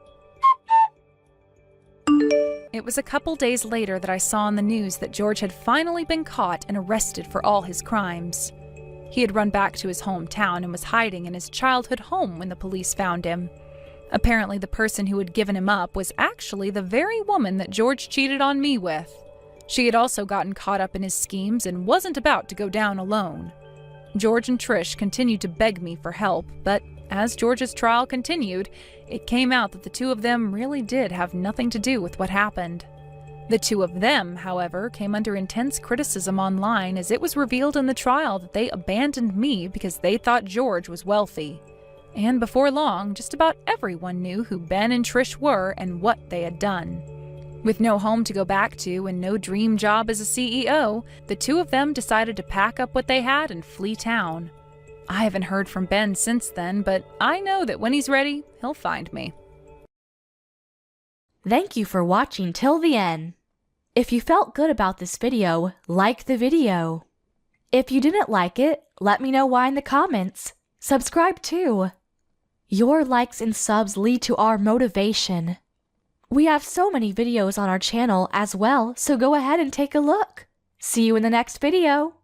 S6: It was a couple days later that I saw on the news that George had finally been caught and arrested for all his crimes. He had run back to his hometown and was hiding in his childhood home when the police found him. Apparently, the person who had given him up was actually the very woman that George cheated on me with. She had also gotten caught up in his schemes and wasn't about to go down alone. George and Trish continued to beg me for help, but as George's trial continued, it came out that the two of them really did have nothing to do with what happened. The two of them, however, came under intense criticism online as it was revealed in the trial that they abandoned me because they thought George was wealthy. And before long, just about everyone knew who Ben and Trish were and what they had done. With no home to go back to and no dream job as a CEO, the two of them decided to pack up what they had and flee town. I haven't heard from Ben since then, but I know that when he's ready, he'll find me.
S3: Thank you for watching till the end. If you felt good about this video, like the video. If you didn't like it, let me know why in the comments. Subscribe too. Your likes and subs lead to our motivation. We have so many videos on our channel as well, so go ahead and take a look. See you in the next video.